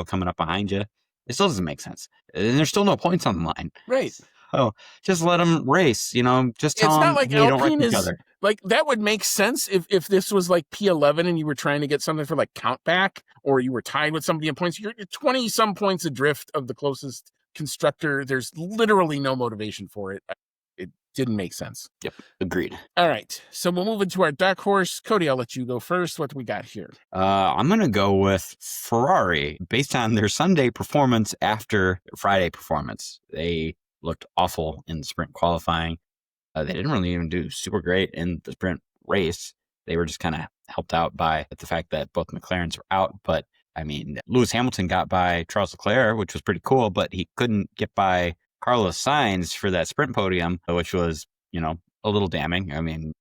coming up behind you, It still doesn't make sense. And there's still no points on the line. Right. Oh, just let them race, just tell It's them, not like hey, don't wreck Alpine each is other. like, that would make sense if this was like P11 and you were trying to get something for like count back, or you were tied with somebody in points. You're 20 some points adrift of the closest constructor. There's literally no motivation for it. It didn't make sense. Yep, agreed. All right, so we'll move into our dark horse. Cody, I'll let you go first. What do we got here? I'm going to go with Ferrari based on their Sunday performance after Friday performance. They looked awful in sprint qualifying. They didn't really even do super great in the sprint race. They were just kind of helped out by the fact that both McLarens were out. But I mean, Lewis Hamilton got by Charles Leclerc, which was pretty cool, but he couldn't get by Carlos Sainz for that sprint podium, which was, a little damning. I mean,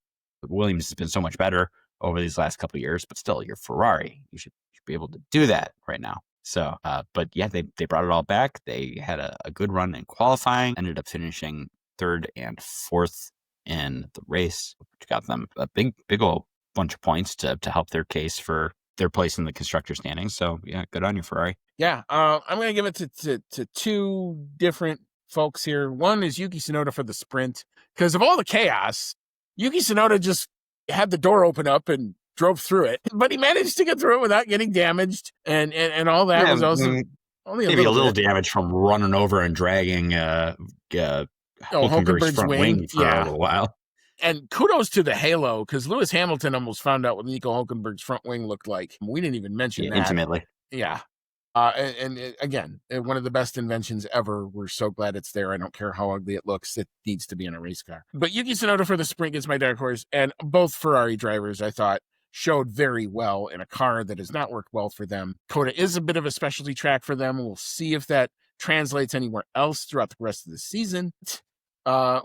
Williams has been so much better over these last couple of years, but still, you're Ferrari. You should be able to do that right now. So, but yeah, they brought it all back. They had a good run in qualifying, ended up finishing 3rd and 4th in the race, which got them a big old bunch of points to help their case for their place in the constructor standings. So yeah, good on you, Ferrari. Yeah, I'm going to give it to two different folks here. One is Yuki Tsunoda for the sprint, because of all the chaos, Yuki Tsunoda just had the door open up and drove through it, but he managed to get through it without getting damaged, and all that was also only maybe a little damage from running over and dragging Hulkenberg's front wing for a little while. And kudos to the halo, because Lewis Hamilton almost found out what Nico Hulkenberg's front wing looked like. We didn't even mention that. Intimately. Yeah. Again, one of the best inventions ever. We're so glad it's there. I don't care how ugly it looks. It needs to be in a race car. But Yuki Tsunoda for the sprint gets my dark horse. And both Ferrari drivers, I thought, showed very well in a car that has not worked well for them. Coda is a bit of a specialty track for them. We'll see if that translates anywhere else throughout the rest of the season.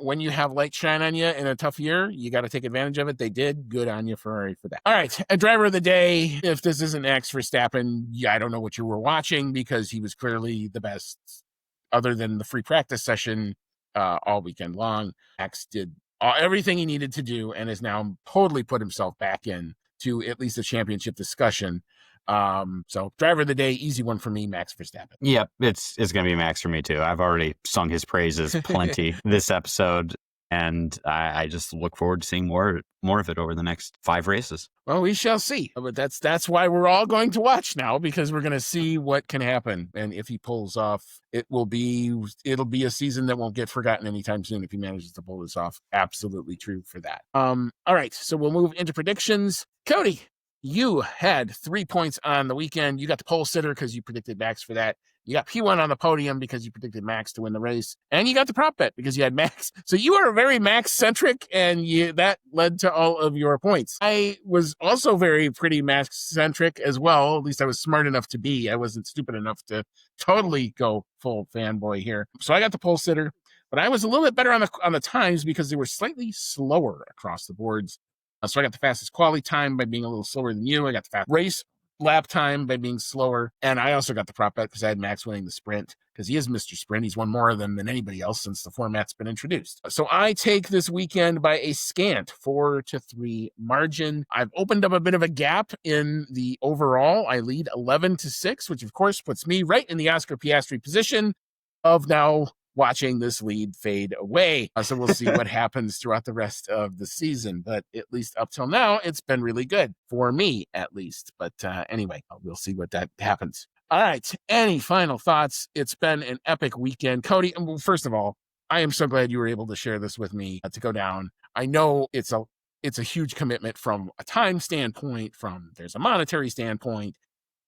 When you have light shine on you in a tough year, you got to take advantage of it. They did. Good on you, Ferrari, for that. All right, a driver of the day. If this isn't Max Verstappen, I don't know what you were watching, because he was clearly the best, other than the free practice session all weekend long. Max did everything he needed to do and has now totally put himself back in to at least a championship discussion. So driver of the day, easy one for me, Max Verstappen. Yep, it's gonna be Max for me too. I've already sung his praises plenty this episode, and I just look forward to seeing more of it over the next 5 races. Well, we shall see. But that's why we're all going to watch now, because we're going to see what can happen. And if he pulls off, it'll be a season that won't get forgotten anytime soon if he manages to pull this off. Absolutely true for that. All right, so we'll move into predictions. Cody, you had 3 points on the weekend. You got the pole sitter because you predicted Max for that. You got P1 on the podium because you predicted Max to win the race. And you got the prop bet because you had Max. So you are very Max-centric, and that led to all of your points. I was also pretty Max-centric as well. At least I was smart enough to be. I wasn't stupid enough to totally go full fanboy here. So I got the pole sitter, but I was a little bit better on the times because they were slightly slower across the boards. So I got the fastest quality time by being a little slower than you. I got the fast race lap time by being slower. And I also got the prop bet because I had Max winning the sprint, because he is Mr. Sprint. He's won more of them than anybody else since the format's been introduced. So I take this weekend by a scant 4-3 margin. I've opened up a bit of a gap in the overall. I lead 11-6, which of course puts me right in the Oscar Piastri position of now watching this lead fade away. So we'll see what happens throughout the rest of the season. But at least up till now, it's been really good for me, at least. But anyway, we'll see what that happens. All right. Any final thoughts? It's been an epic weekend. Cody, first of all, I am so glad you were able to share this with me to go down. I know it's a huge commitment from a time standpoint, there's a monetary standpoint,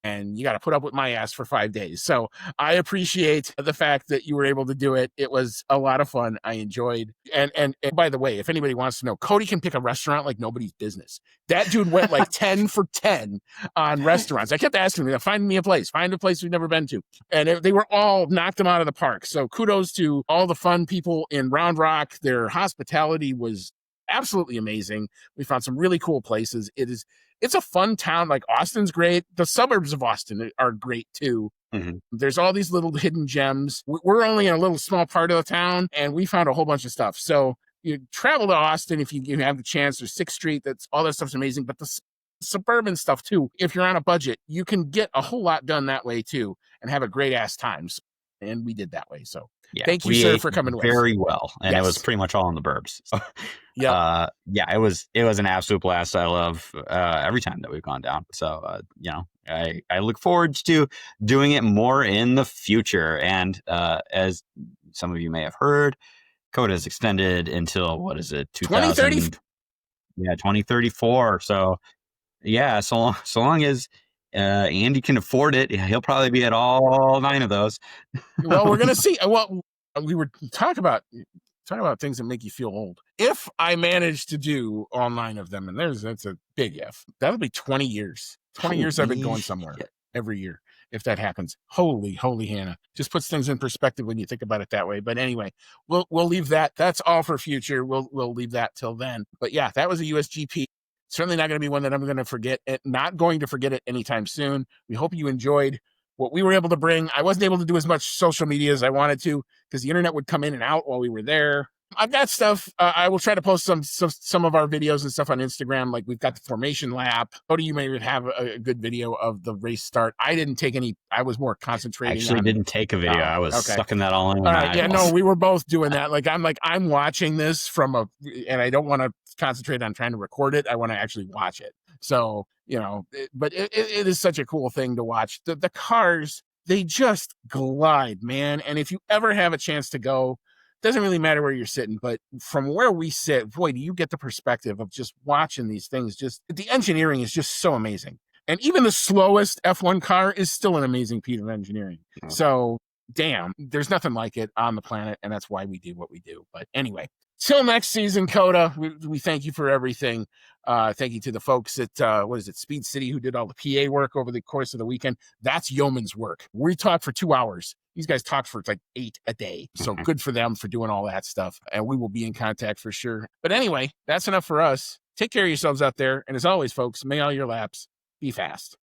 and you got to put up with my ass for 5 days. So I appreciate the fact that you were able to do it. It was a lot of fun. I enjoyed. And by the way, if anybody wants to know, Cody can pick a restaurant like nobody's business. That dude went like 10 for 10 on restaurants. I kept asking him, find a place we've never been to. And they were all knocked him out of the park. So kudos to all the fun people in Round Rock. Their hospitality was absolutely amazing. We found some really cool places. It's a fun town. Like, Austin's great. The suburbs of Austin are great too. Mm-hmm. There's all these little hidden gems. We're only in a little small part of the town, and we found a whole bunch of stuff. So you travel to Austin if you have the chance. There's 6th Street. All that stuff's amazing. But the suburban stuff too, if you're on a budget, you can get a whole lot done that way too. and have a great ass time. And we did that way. So Yeah, thank you, we sir, ate for coming with. very well, and it was Yes. pretty much all in the burbs. So, Yep. yeah, it was an absolute blast. I love every time that we've gone down. So, you know, I look forward to doing it more in the future. And as some of you may have heard, Coda is extended until, what is it, 2030. 2034. So yeah, so long as Andy can afford it, he'll probably be at all 9 of those. Well, we're gonna see. Well, we were talking about things that make you feel old. If I manage to do all 9 of them, and that's a big if, that'll be 20 years. 20 years I've been going somewhere every year. If that happens, holy Hannah, just puts things in perspective when you think about it that way. But anyway, we'll leave that. That's all for future. We'll leave that till then. But yeah, that was a USGP. Certainly not going to be one that I'm going to forget. Not going to forget it anytime soon. We hope you enjoyed what we were able to bring. I wasn't able to do as much social media as I wanted to because the internet would come in and out while we were there. I've got stuff. I will try to post some of our videos and stuff on Instagram. Like we've got the formation lap. Cody, you may have a good video of the race start. I didn't take any. I was more concentrating. Actually, didn't take a video. I was sucking that all in. All right, yeah, no, we were both doing that. I'm watching this and I don't want to concentrate on trying to record it. I want to actually watch it. So you know, but it is such a cool thing to watch. The cars, they just glide, man. And if you ever have a chance to go, doesn't really matter where you're sitting, but from where we sit, boy, do you get the perspective of just watching these things. Just the engineering is just so amazing. And even the slowest F1 car is still an amazing piece of engineering. Oh. So damn, there's nothing like it on the planet. And that's why we do what we do. But anyway, till next season, Coda, we thank you for everything. Thank you to the folks at, Speed City, who did all the PA work over the course of the weekend. That's yeoman's work. We talked for 2 hours. These guys talk for like 8 a day. So good for them for doing all that stuff. And we will be in contact for sure. But anyway, that's enough for us. Take care of yourselves out there. And as always, folks, may all your laps be fast.